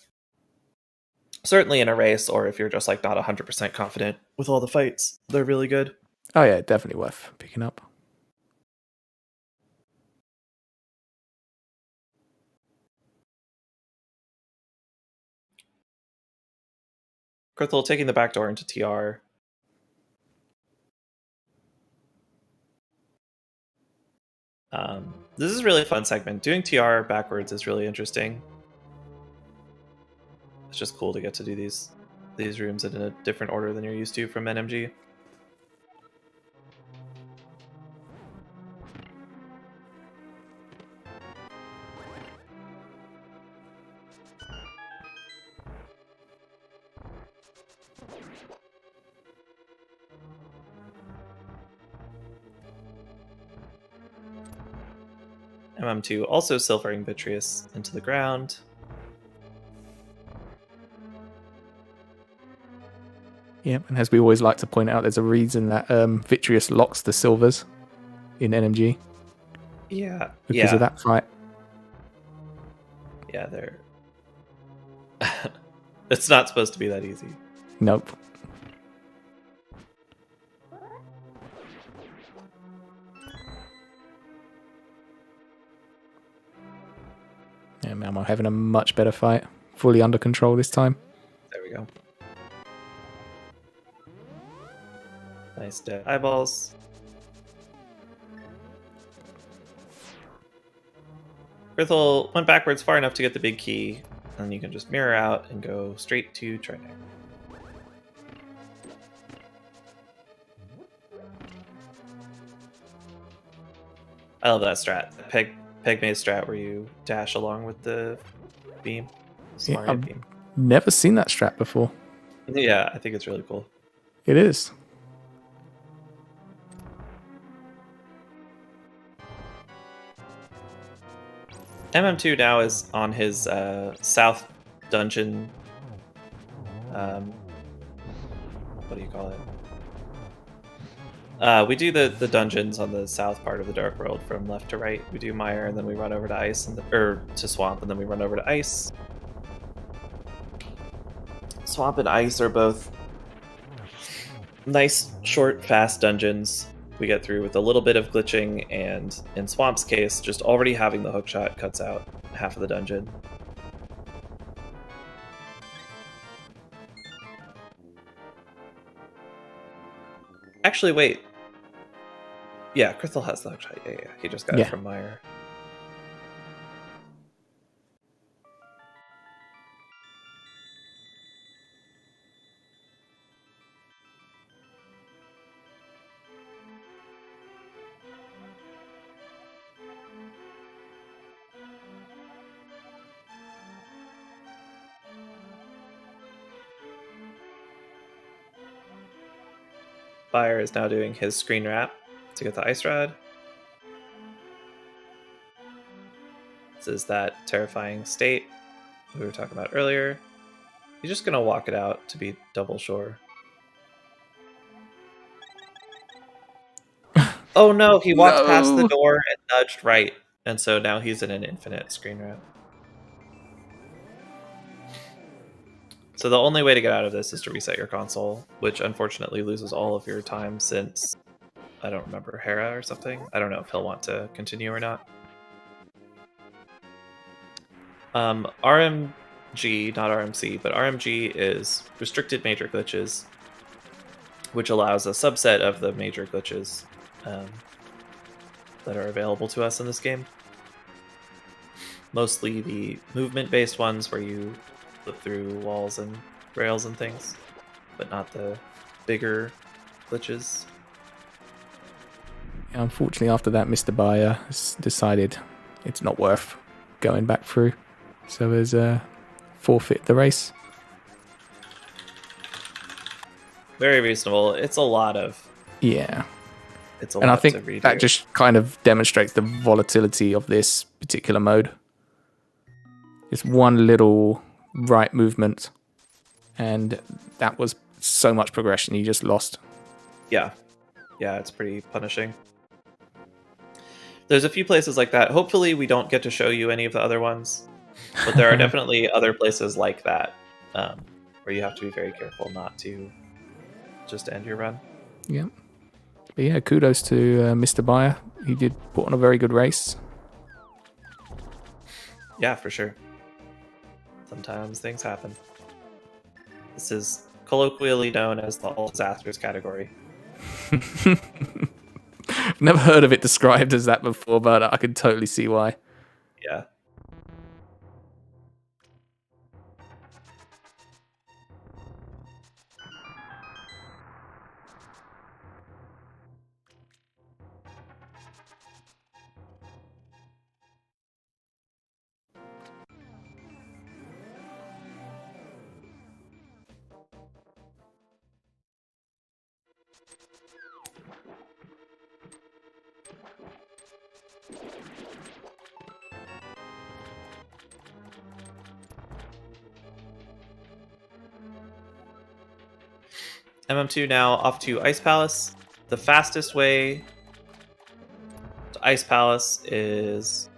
certainly in a race, or if you're just like not 100% confident with all the fights, they're really good. Oh yeah, definitely worth picking up. Crithel taking the back door into TR. This is a really fun segment. Doing TR backwards is really interesting. It's just cool to get to do these rooms in a different order than you're used to from NMG. MM2 also silvering Vitreous into the ground. Yeah, and as we always like to point out, there's a reason that Vitreous locks the silvers in NMG. Yeah. Because of that fight. Yeah, they're... It's not supposed to be that easy. Nope. Yeah, Malmo having a much better fight. Fully under control this time. There we go. Nice dead eyeballs. Grithel went backwards far enough to get the big key, and you can just mirror out and go straight to Trinity. I love that strat. Peg maze strat where you dash along with the beam. Yeah, I've never seen that strat before. Yeah, I think it's really cool. It is. MM2 now is on his south dungeon. What do you call it? We do the dungeons on the south part of the Dark World from left to right. We do Mire, and then we run over to Ice, or to Swamp, and then we run over to Ice. Swamp and Ice are both nice, short, fast dungeons we get through with a little bit of glitching, and in Swamp's case, just already having the hookshot cuts out half of the dungeon. Actually, wait. Yeah, Crystal has the hookshot. Yeah. He just got it from Mire. Fire is now doing his screen wrap to get the ice rod. This is that terrifying state we were talking about earlier. He's just going to walk it out to be double sure. Oh no, he walked past the No. door and nudged right, and so now he's in an infinite screen route. So the only way to get out of this is to reset your console, which unfortunately loses all of your time since, I don't remember, Hera or something. I don't know if he'll want to continue or not. RMG, not RMC, but RMG is restricted major glitches, which allows a subset of the major glitches that are available to us in this game. Mostly the movement-based ones where you flip through walls and rails and things, but not the bigger glitches. Unfortunately, after that, Mr. Buyer has decided it's not worth going back through, so has forfeit the race. Very reasonable. It's a lot of. Yeah. It's a And I lot to think redo. that just kind of demonstrates the volatility of this particular mode. It's one little right movement, and that was so much progression you just lost. Yeah, it's pretty punishing. There's a few places like that. Hopefully we don't get to show you any of the other ones, but there are definitely other places like that where you have to be very careful not to just end your run. Yeah. But yeah, kudos to Mr. Buyer. He did put on a very good race. Yeah, for sure. Sometimes things happen. This is colloquially known as the all disasters category. Never heard of it described as that before, but I can totally see why. Yeah. MM2 now off to Ice Palace. The fastest way to Ice Palace is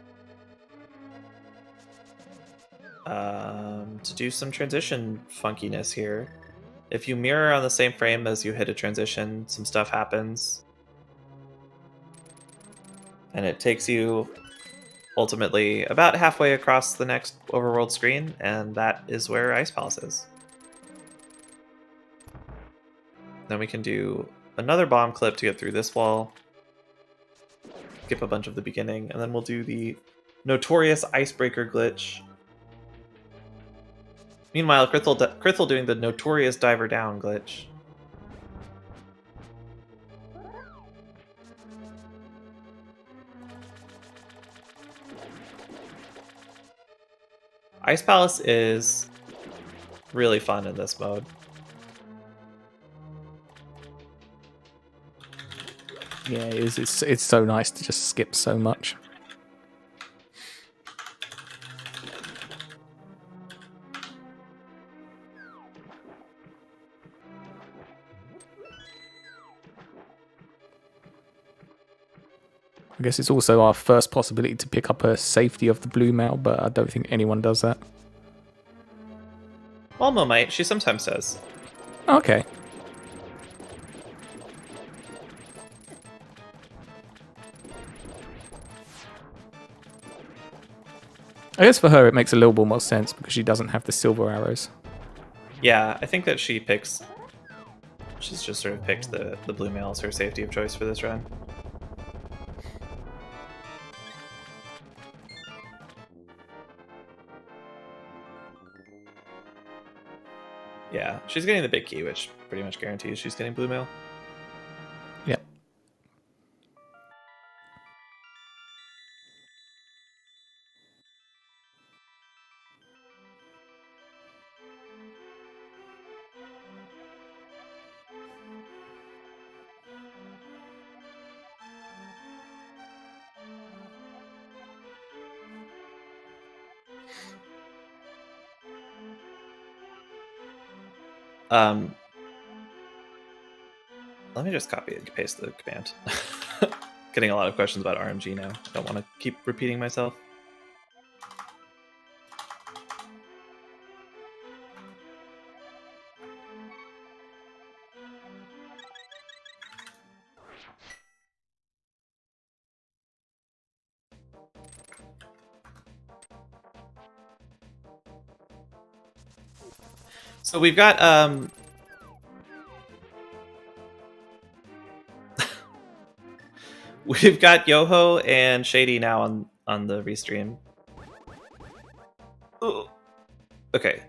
to do some transition funkiness here. If you mirror on the same frame as you hit a transition, some stuff happens. And it takes you ultimately about halfway across the next overworld screen, and that is where Ice Palace is. Then we can do another bomb clip to get through this wall, skip a bunch of the beginning, and then we'll do the notorious icebreaker glitch. Meanwhile, Krithel doing the notorious diver down glitch. Ice Palace is really fun in this mode. Yeah, it is. It's so nice to just skip so much. I guess it's also our first possibility to pick up a safety of the blue mail, but I don't think anyone does that. Alma might. She sometimes does. Okay. I guess for her it makes a little bit more sense because she doesn't have the silver arrows. Yeah, I think that she's just sort of picked the blue mail as her safety of choice for this run. Yeah, she's getting the big key, which pretty much guarantees she's getting blue mail. Yep. Let me just copy and paste the command. getting a lot of questions about RMG now. I don't want to keep repeating myself. So we've got we've got Yoho and Shady now on the restream. Ooh. Okay.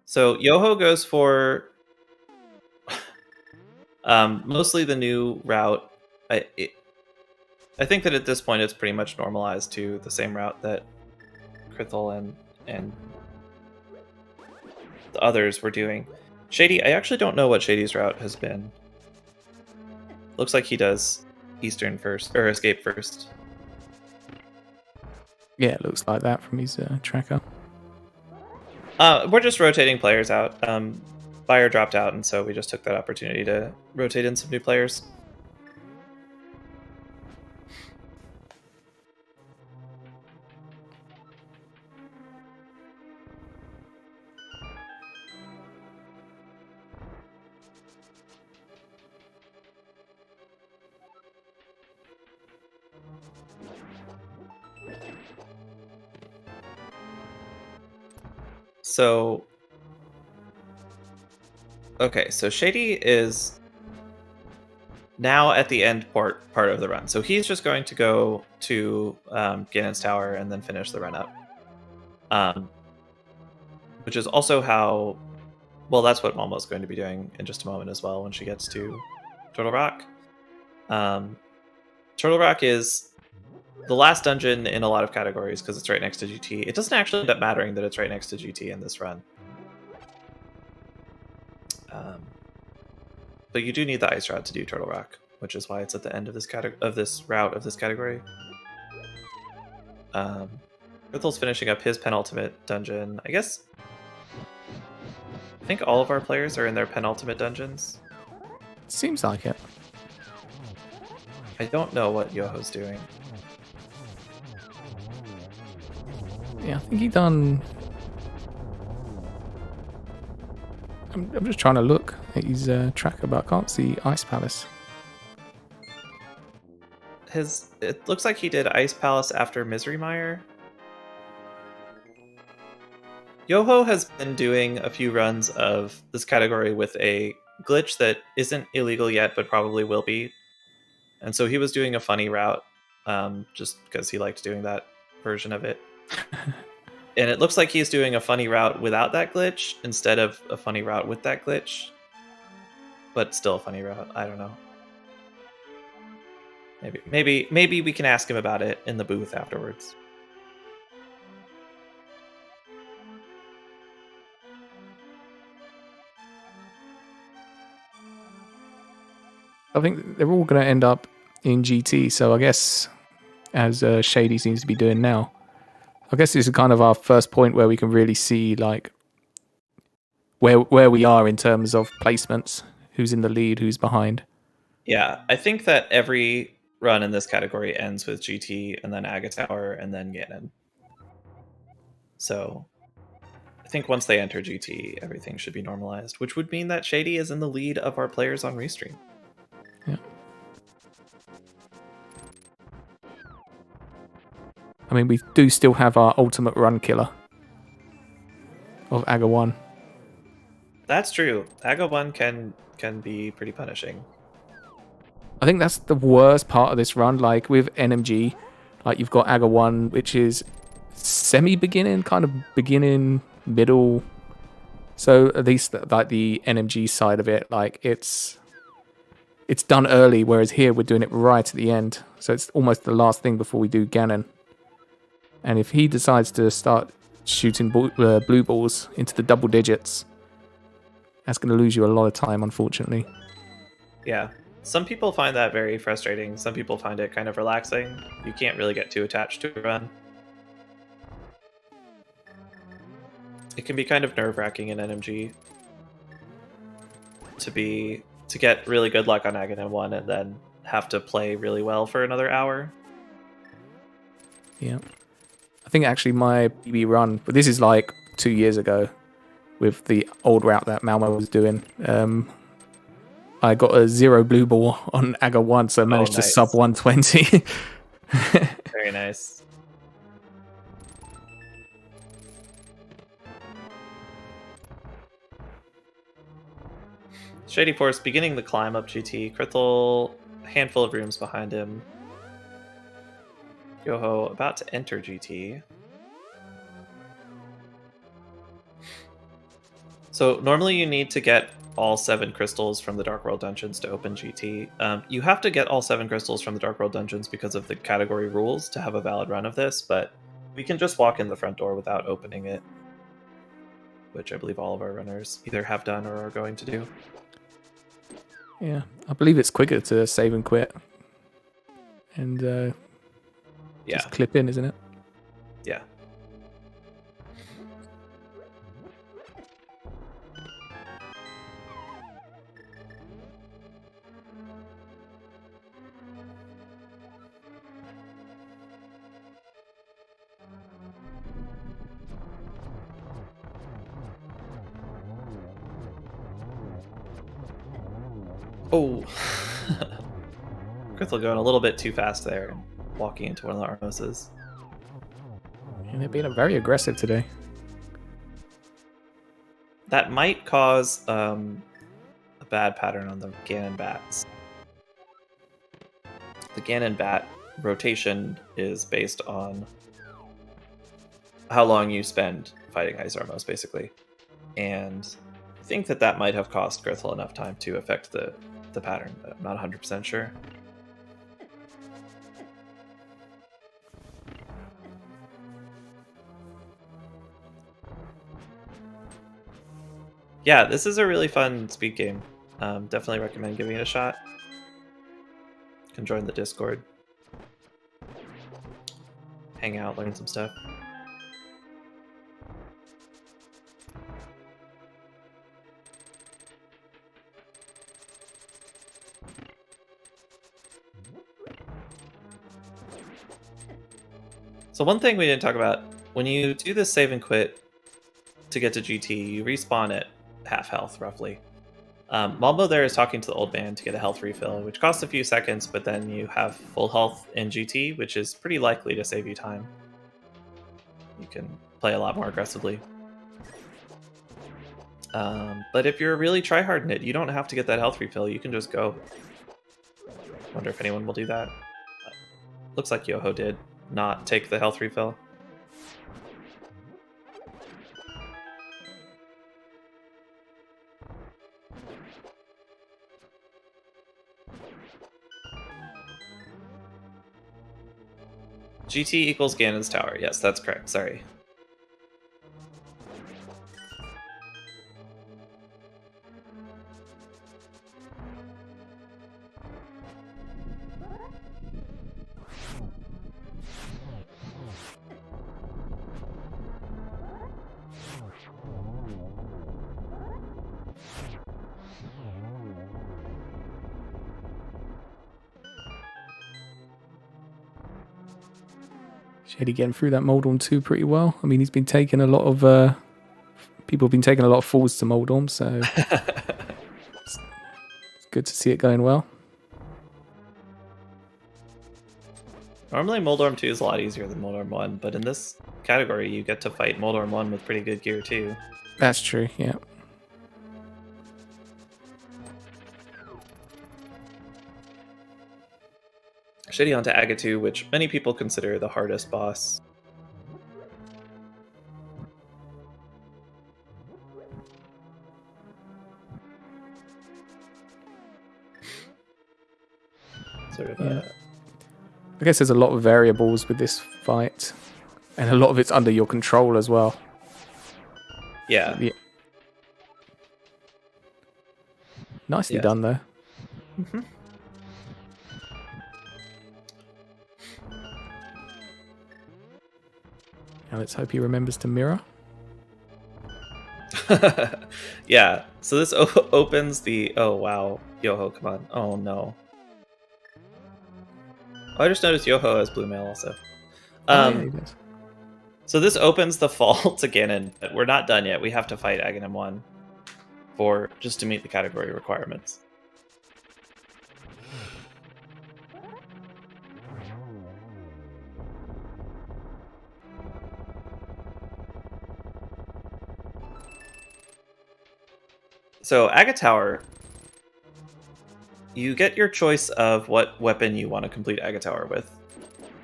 So Yoho goes for mostly the new route. I think that at this point it's pretty much normalized to the same route that Krithel and the others were doing. Shady, I actually don't know what Shady's route has been. Looks like he does Eastern first, or Escape first. Yeah, it looks like that from his tracker. We're just rotating players out. Buyer dropped out, and so we just took that opportunity to rotate in some new players. So, okay, so Shady is now at the end part of the run. So he's just going to go to Ganon's Tower and then finish the run up. Which is also how, well, that's what Momo's going to be doing in just a moment as well when she gets to Turtle Rock. Turtle Rock is the last dungeon in a lot of categories because it's right next to GT. It doesn't actually end up mattering that it's right next to GT in this run. But you do need the ice route to do Turtle Rock, which is why it's at the end of this route of this category. Krithel's finishing up his penultimate dungeon. I think all of our players are in their penultimate dungeons. Seems like it. I don't know what Yoho's doing. Yeah, I think he done. I'm just trying to look at his tracker, but I can't see Ice Palace. It looks like he did Ice Palace after Misery Mire. Yoho has been doing a few runs of this category with a glitch that isn't illegal yet, but probably will be. And so he was doing a funny route, just because he liked doing that version of it. And it looks like he's doing a funny route without that glitch instead of a funny route with that glitch. But still a funny route. I don't know. Maybe we can ask him about it in the booth afterwards. I think they're all going to end up in GT, so I guess, as Shady seems to be doing now, I guess this is kind of our first point where we can really see like where we are in terms of placements, who's in the lead, who's behind. Yeah, I think that every run in this category ends with GT and then Agatower and then Ganon. So I think once they enter GT, everything should be normalized, which would mean that Shady is in the lead of our players on Restream. Yeah. I mean, we do still have our ultimate run killer of Aga 1. That's true. Aga 1 can be pretty punishing. I think that's the worst part of this run. Like with NMG, like you've got Aga 1, which is semi-beginning, kind of beginning, middle. So at least like the NMG side of it, like it's done early, whereas here we're doing it right at the end. So it's almost the last thing before we do Ganon. And if he decides to start shooting blue balls into the double digits, that's going to lose you a lot of time, unfortunately. Yeah. Some people find that very frustrating. Some people find it kind of relaxing. You can't really get too attached to a run. It can be kind of nerve-wracking in NMG to be to get really good luck on Aghanim 1 and then have to play really well for another hour. Yeah. I think actually my PB run, but this is like 2 years ago with the old route that Malmo was doing. I got a 0 blue ball on Aga 1, so I managed to sub 120. Very nice. Shady Force beginning the climb up GT. Krithel, a handful of rooms behind him. Yoho about to enter GT. So normally you need to get all 7 crystals from the Dark World dungeons to open GT. You have to get all 7 crystals from the Dark World dungeons because of the category rules to have a valid run of this, but we can just walk in the front door without opening it, which I believe all of our runners either have done or are going to do. Yeah, I believe it's quicker to save and quit. And just clip in, isn't it? Yeah. Oh, Krithel going a little bit too fast there and walking into one of the Armoses. And they're being very aggressive today. That might cause a bad pattern on the Ganon bats. The Ganon bat rotation is based on how long you spend fighting Ice Armos, basically. And I think that might have cost Krithel enough time to affect the pattern, but I'm not 100% sure. Yeah, this is a really fun speed game. Definitely recommend giving it a shot. You can join the Discord. Hang out, learn some stuff. So one thing we didn't talk about, when you do this save and quit to get to GT, you respawn at half health, roughly. Malmo there is talking to the old man to get a health refill, which costs a few seconds, but then you have full health in GT, which is pretty likely to save you time. You can play a lot more aggressively. But if you're really tryharding it, you don't have to get that health refill, you can just go. Wonder if anyone will do that. Looks like Yoho did not take the health refill. GT equals Ganon's Tower. Yes, that's correct. Sorry. Shady getting through that Moldorm 2 pretty well. I mean, he's been taking a lot of... people have been taking a lot of falls to Moldorm, so... it's good to see it going well. Normally Moldorm 2 is a lot easier than Moldorm 1, but in this category you get to fight Moldorm 1 with pretty good gear too. That's true, yeah. Shady onto Agatu, which many people consider the hardest boss. Sort of I guess there's a lot of variables with this fight, and a lot of it's under your control as well. Yeah. Nicely done there. Mm-hmm. Now let's hope he remembers to mirror. Yeah, so this opens the... Oh, wow. Yoho, come on. Oh no. Oh, I just noticed Yoho has blue mail also. Yeah, he does. So this opens the fall to Ganon, but we're not done yet. We have to fight Aghanim 1 just to meet the category requirements. So Aga Tower, you get your choice of what weapon you want to complete Aga Tower with.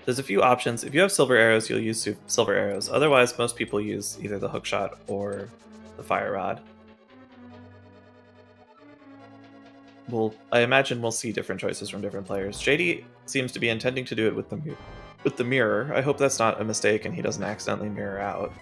There's a few options. If you have silver arrows, you'll use silver arrows. Otherwise, most people use either the hookshot or the fire rod. I imagine we'll see different choices from different players. JD seems to be intending to do it with the mirror. I hope that's not a mistake and he doesn't accidentally mirror out.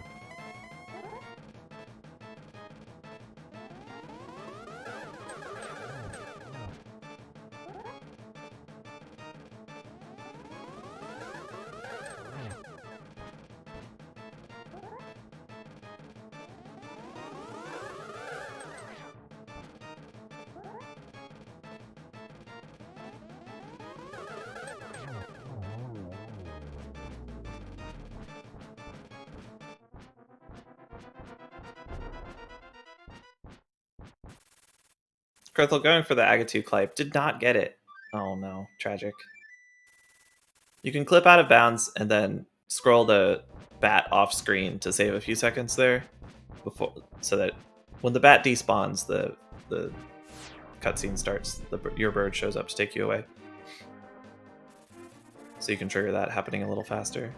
Krethel going for the Agatu Clipe did not get it. Oh no, tragic. You can clip out of bounds and then scroll the bat off screen to save a few seconds there, so that when the bat despawns, the cutscene starts. Your bird shows up to take you away, so you can trigger that happening a little faster.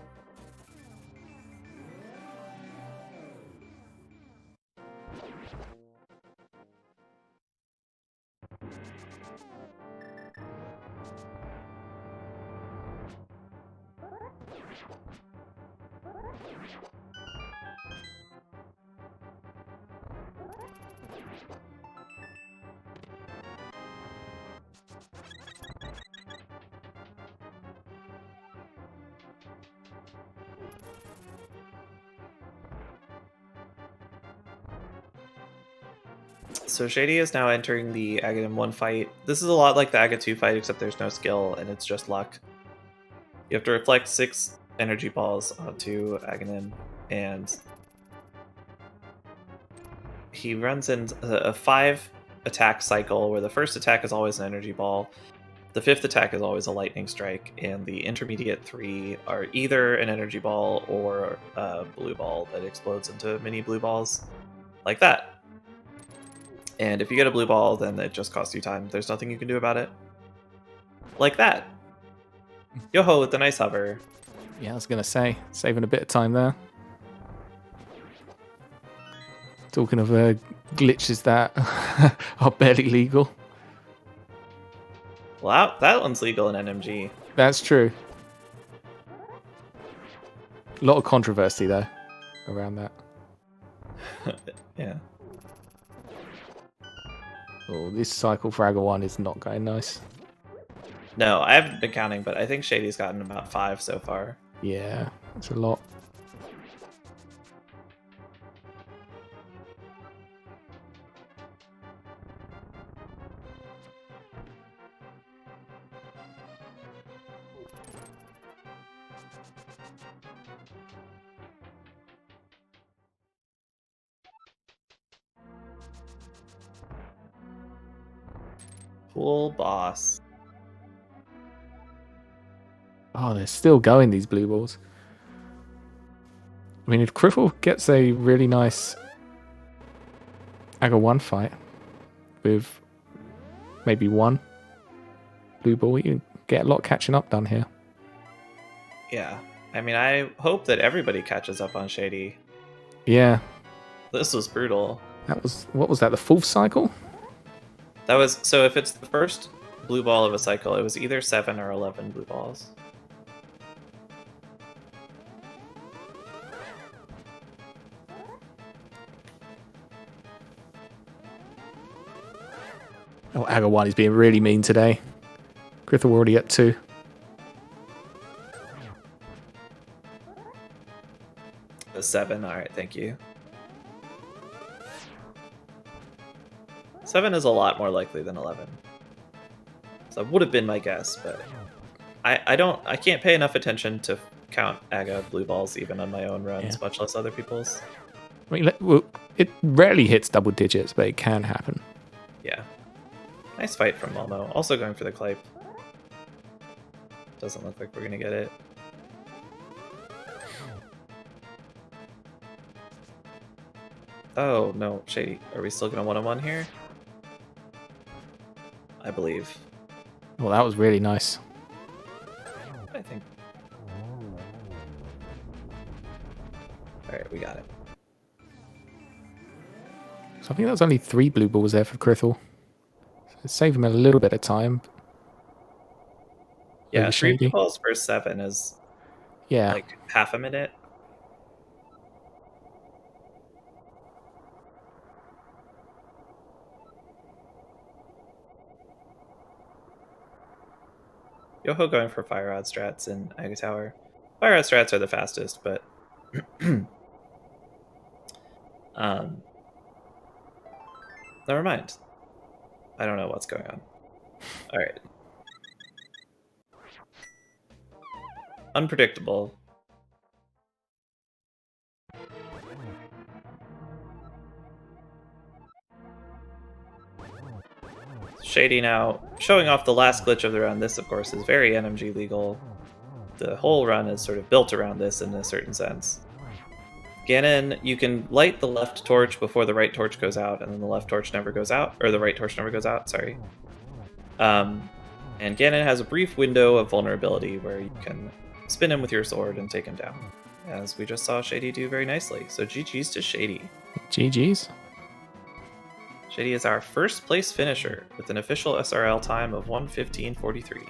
So Shady is now entering the Aghanim 1 fight. This is a lot like the Aga 2 fight, except there's no skill and it's just luck. You have to reflect 6 energy balls onto Aghanim, and he runs in a 5 attack cycle where the first attack is always an energy ball, the 5th attack is always a lightning strike, and the intermediate 3 are either an energy ball or a blue ball that explodes into mini blue balls like that. And if you get a blue ball, then it just costs you time. There's nothing you can do about it. Like that. Yoho with the nice hover. Yeah, I was going to say, saving a bit of time there. Talking of glitches that are barely legal. Well, that one's legal in NMG. That's true. A lot of controversy, though, around that. Yeah. Oh, this cycle for Aga 1 is not going nice. No, I haven't been counting, but I think Shady's gotten about 5 so far. Yeah, it's a lot. Pool boss. Oh, they're still going, these blue balls. I mean, if Kriffle gets a really nice Aga 1 fight with maybe 1 blue ball, you can get a lot of catching up done here. Yeah. I mean, I hope that everybody catches up on Shady. Yeah. This was brutal. That was, what was that, the 4th cycle? That was, so if it's the first blue ball of a cycle, it was either 7 or 11 blue balls. Oh, Aga 1 is being really mean today. Kriffle already at 2. A 7, alright, thank you. 7 is a lot more likely than 11. So that would have been my guess, but I can't pay enough attention to count Aga blue balls even on my own runs, much less other people's. I mean, well, it rarely hits double digits, but it can happen. Yeah. Nice fight from Momo. Also going for the Clipe. Doesn't look like we're gonna get it. Oh, no, Shady. Are we still gonna one-on-one here? I believe. Well, that was really nice. I think. Alright, we got it. So I think that was only 3 blue balls there for Krithel. So it saved him a little bit of time. Yeah, 3 Shady. blue balls for 7 is like half a minute. Yoho going for Fire Rod strats in Aga Tower. Fire Rod strats are the fastest, but never mind. I don't know what's going on. Alright. Unpredictable. Shady now showing off the last glitch of the run. This, of course, is very NMG legal. The whole run is sort of built around this in a certain sense. Ganon, you can light the left torch before the right torch goes out, and then the left torch never goes out, or the right torch never goes out, sorry. And Ganon has a brief window of vulnerability where you can spin him with your sword and take him down, as we just saw Shady do very nicely. So GG's to Shady. GG's. Shady is our first place finisher with an official SRL time of 1:15:43.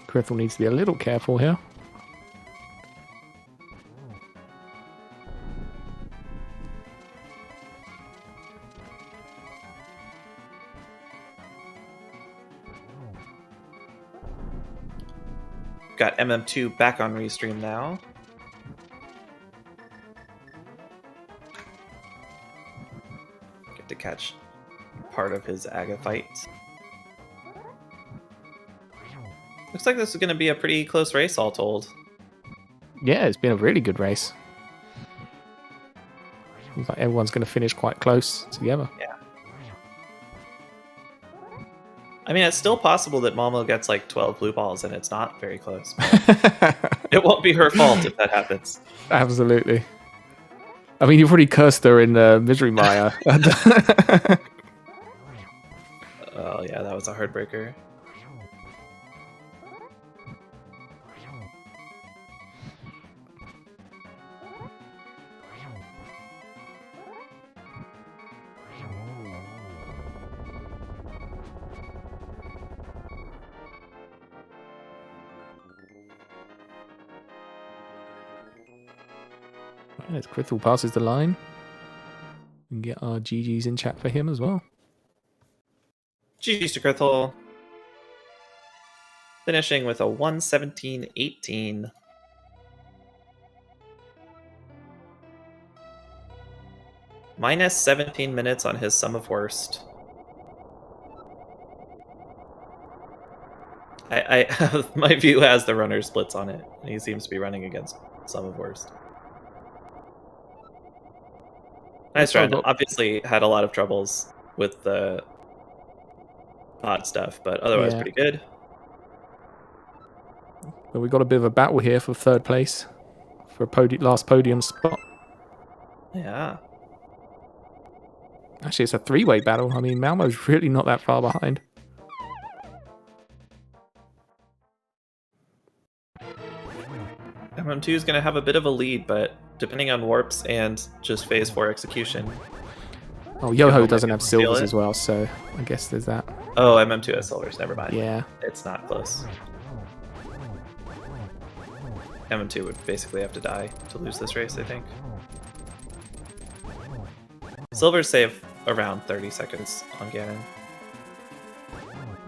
Krithel needs to be a little careful here. Got MM2 back on restream now. Get to catch part of his Aga fight. Looks like this is going to be a pretty close race, all told. Yeah, it's been a really good race. Looks like everyone's going to finish quite close together. Yeah. I mean, it's still possible that Momo gets like 12 blue balls and it's not very close. It won't be her fault if that happens. Absolutely. I mean, you've already cursed her in Misery Maya. Oh, yeah, that was a heartbreaker. As Krithel passes the line, we can get our GGs in chat for him as well. GG's to Krithel. Finishing with a 1:17:18. Minus 17 minutes on his sum of worst. I my view has the runner splits on it, and he seems to be running against sum of worst. Nice run. Obviously had a lot of troubles with the odd stuff, but otherwise pretty good. But we got a bit of a battle here for 3rd place for a last podium spot. Yeah. Actually, it's a 3-way battle. I mean, Malmo's really not that far behind. MM2 is going to have a bit of a lead, but depending on warps and just phase 4 execution. Oh, Yoho doesn't have silvers as well, so I guess there's that. Oh, MM2 has silvers. Never mind. Yeah. It's not close. MM2 would basically have to die to lose this race, I think. Silvers save around 30 seconds on Ganon.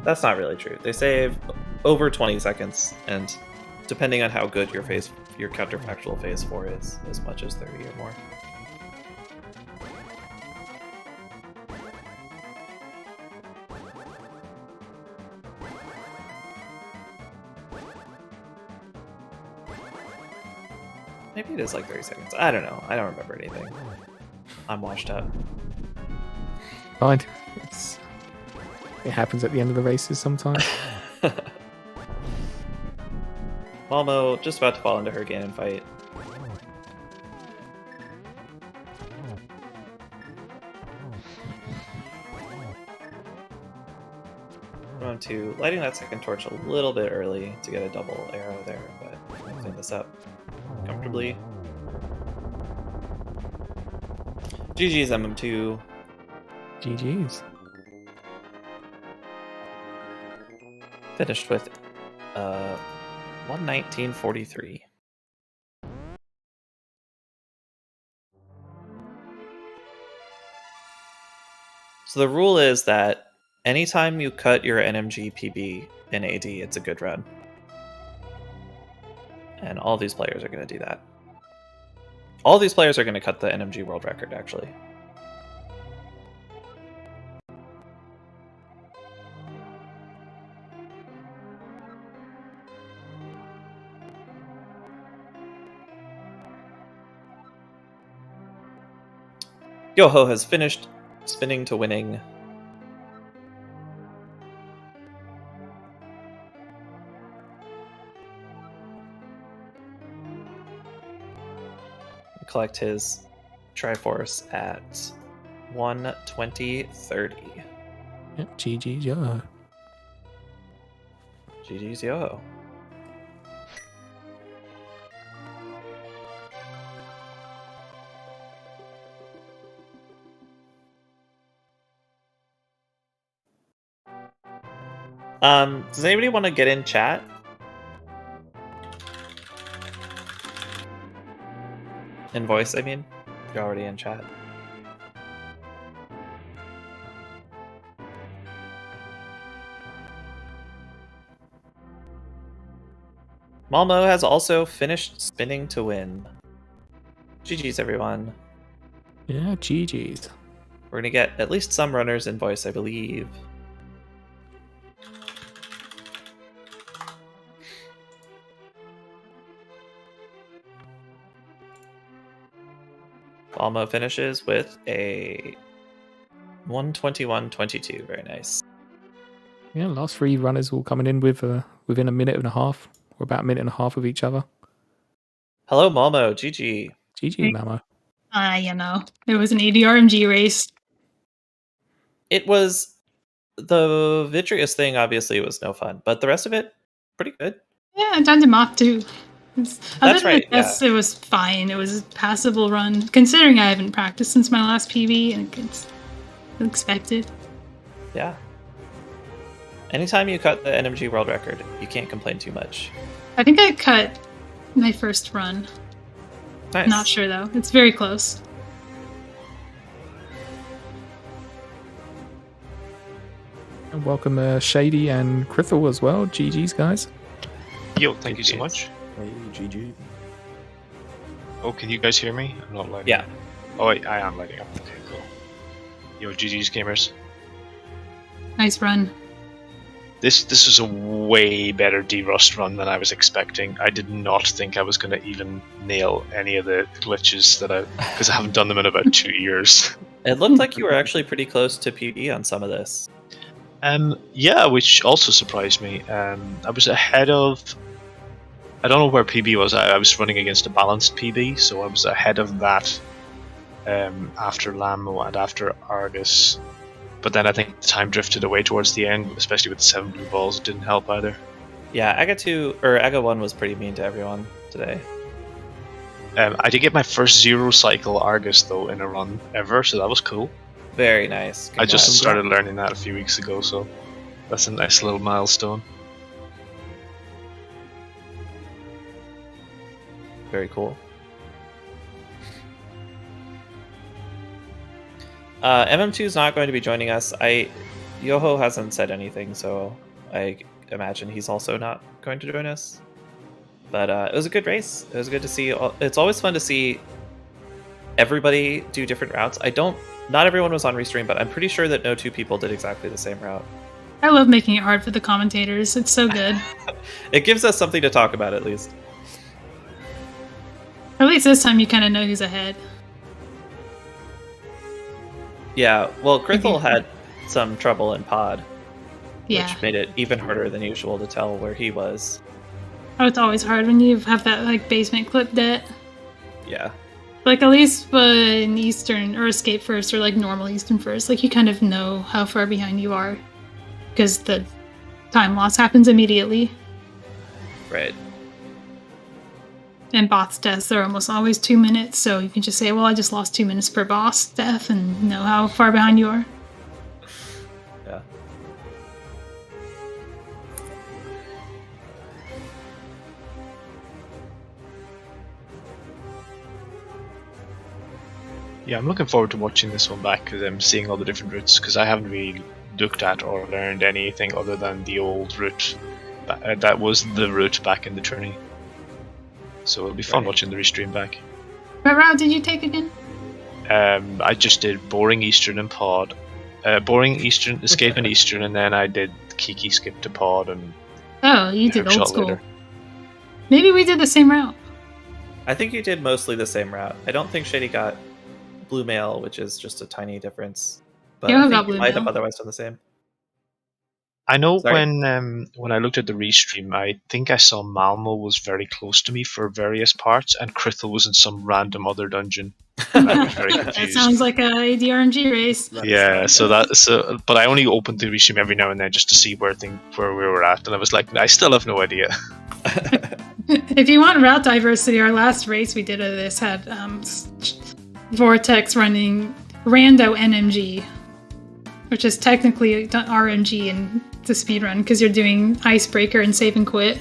That's not really true. They save over 20 seconds, and depending on how good your phase your counterfactual phase 4 is as much as 30 or more. Maybe it is like 30 seconds. I don't know. I don't remember anything. I'm washed up. Fine. It happens at the end of the races sometimes. Malmo just about to fall into her Ganon fight. Round 2, lighting that second torch a little bit early to get a double arrow there, but I'll clean this up comfortably. GG's MM2. GG's. Finished with 119.43. So the rule is that anytime you cut your NMG PB in AD, it's a good run. And all these players are going to do that. All these players are going to cut the NMG world record, actually. Yoho has finished spinning to winning. Collect his Triforce at 120.30. Yep, GG's Yoho. GG's Yoho. Does anybody want to get in chat? In voice, I mean. You're already in chat. Malmo has also finished spinning to win. GG's, everyone. Yeah, GG's. We're gonna get at least some runners in voice, I believe. Malmo finishes with a 121.22. Very nice. Yeah, last 3 runners all coming in with within a minute and a half, or about a minute and a half of each other. Hello, Malmo. GG. GG, Mamo. You know, it was an 80 RMG race. It was the Vitreous thing. Obviously, was no fun, but the rest of it, pretty good. Yeah, I timed him off too. That's right. Yes, it was fine. It was a passable run, considering I haven't practiced since my last PB, and it's expected. Yeah. Anytime you cut the NMG world record, you can't complain too much. I think I cut my first run. Nice. Not sure though. It's very close. And welcome Shady and Krithel as well. GG's, guys. Yo, thank you so much. Hey, GG. Oh, can you guys hear me? I'm not lighting Yeah. up. Oh, wait, I am lighting up. Okay, cool. Yo, GG's gamers. Nice run. This is a way better D-Rust run than I was expecting. I did not think I was going to even nail any of the glitches because I haven't done them in about 2 years. It looked like you were actually pretty close to PB on some of this. Yeah, which also surprised me. I was ahead of... I don't know where PB was. I was running against a balanced PB, so I was ahead of that after Lamo and after Argus. But then I think the time drifted away towards the end, especially with the 7 blue balls. It didn't help either. Yeah, Aga 1 was pretty mean to everyone today. I did get my first 0 cycle Argus though in a run ever, so that was cool. Very nice. I just Congrats. started learning that a few weeks ago, so that's a nice little milestone. Very cool. MM2 is not going to be joining us. Yoho hasn't said anything, so I imagine he's also not going to join us. But it was a good race. It was good to see. It's always fun to see everybody do different routes. Not everyone was on restream, but I'm pretty sure that no two people did exactly the same route. I love making it hard for the commentators. It's so good. It gives us something to talk about, at least. At least this time you kind of know who's ahead. Yeah, well, Krithel had some trouble in pod, Yeah. which made it even harder than usual to tell where he was. Oh, it's always hard when you have that like basement clip debt. Yeah. Like at least when Eastern or Escape First or like normal Eastern First, like you kind of know how far behind you are because the time loss happens immediately. Right. And boss deaths are almost always 2 minutes, so you can just say, well, I just lost 2 minutes per boss death and know how far behind you are. Yeah. Yeah, I'm looking forward to watching this one back because I'm seeing all the different routes because I haven't really looked at or learned anything other than the old route. That was the route back in the tourney. So it'll be fun watching the restream back. What route did you take again? I just did boring Eastern and pod. Boring Eastern, escape and Eastern, and then I did Kiki skip to pod and Oh, you did Hookshot old school. later. Maybe we did the same route. I think you did mostly the same route. I don't think Shady got blue mail, which is just a tiny difference. But Yeah, I I got think blue you might have mail. otherwise done the same. I know Sorry. when I looked at the restream, I think I saw Malmo was very close to me for various parts, and Krithel was in some random other dungeon. And I was very That confused. sounds like a ADRMG race. Yeah, but I only opened the restream every now and then just to see where we were at, and I was like, I still have no idea. If you want route diversity, our last race we did of this had Vortex running Rando NMG, which is technically RMG in the speedrun because you're doing Icebreaker and Save and Quit.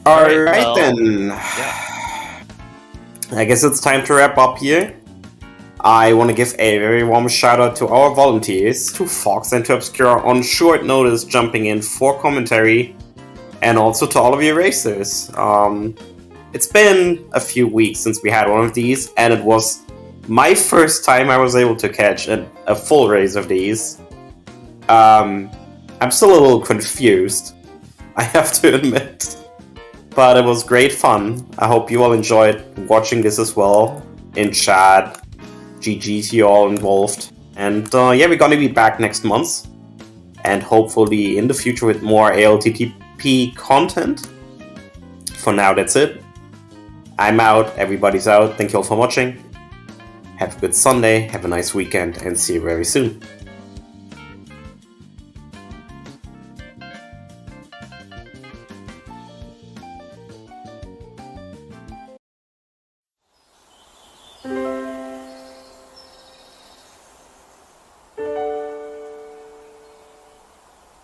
Alright well, then. Yeah. I guess it's time to wrap up here. I want to give a very warm shout out to our volunteers, to Fox and to Obscure on short notice jumping in for commentary, and also to all of you racers. It's been a few weeks since we had one of these, and it was my first time I was able to catch a full race of these. I'm still a little confused, I have to admit. But it was great fun. I hope you all enjoyed watching this as well in chat. GG to you all involved. And yeah, we're gonna be back next month. And hopefully in the future with more ALTTP content. For now, that's it. I'm out, everybody's out. Thank you all for watching. Have a good Sunday, have a nice weekend, and see you very soon. Thank you.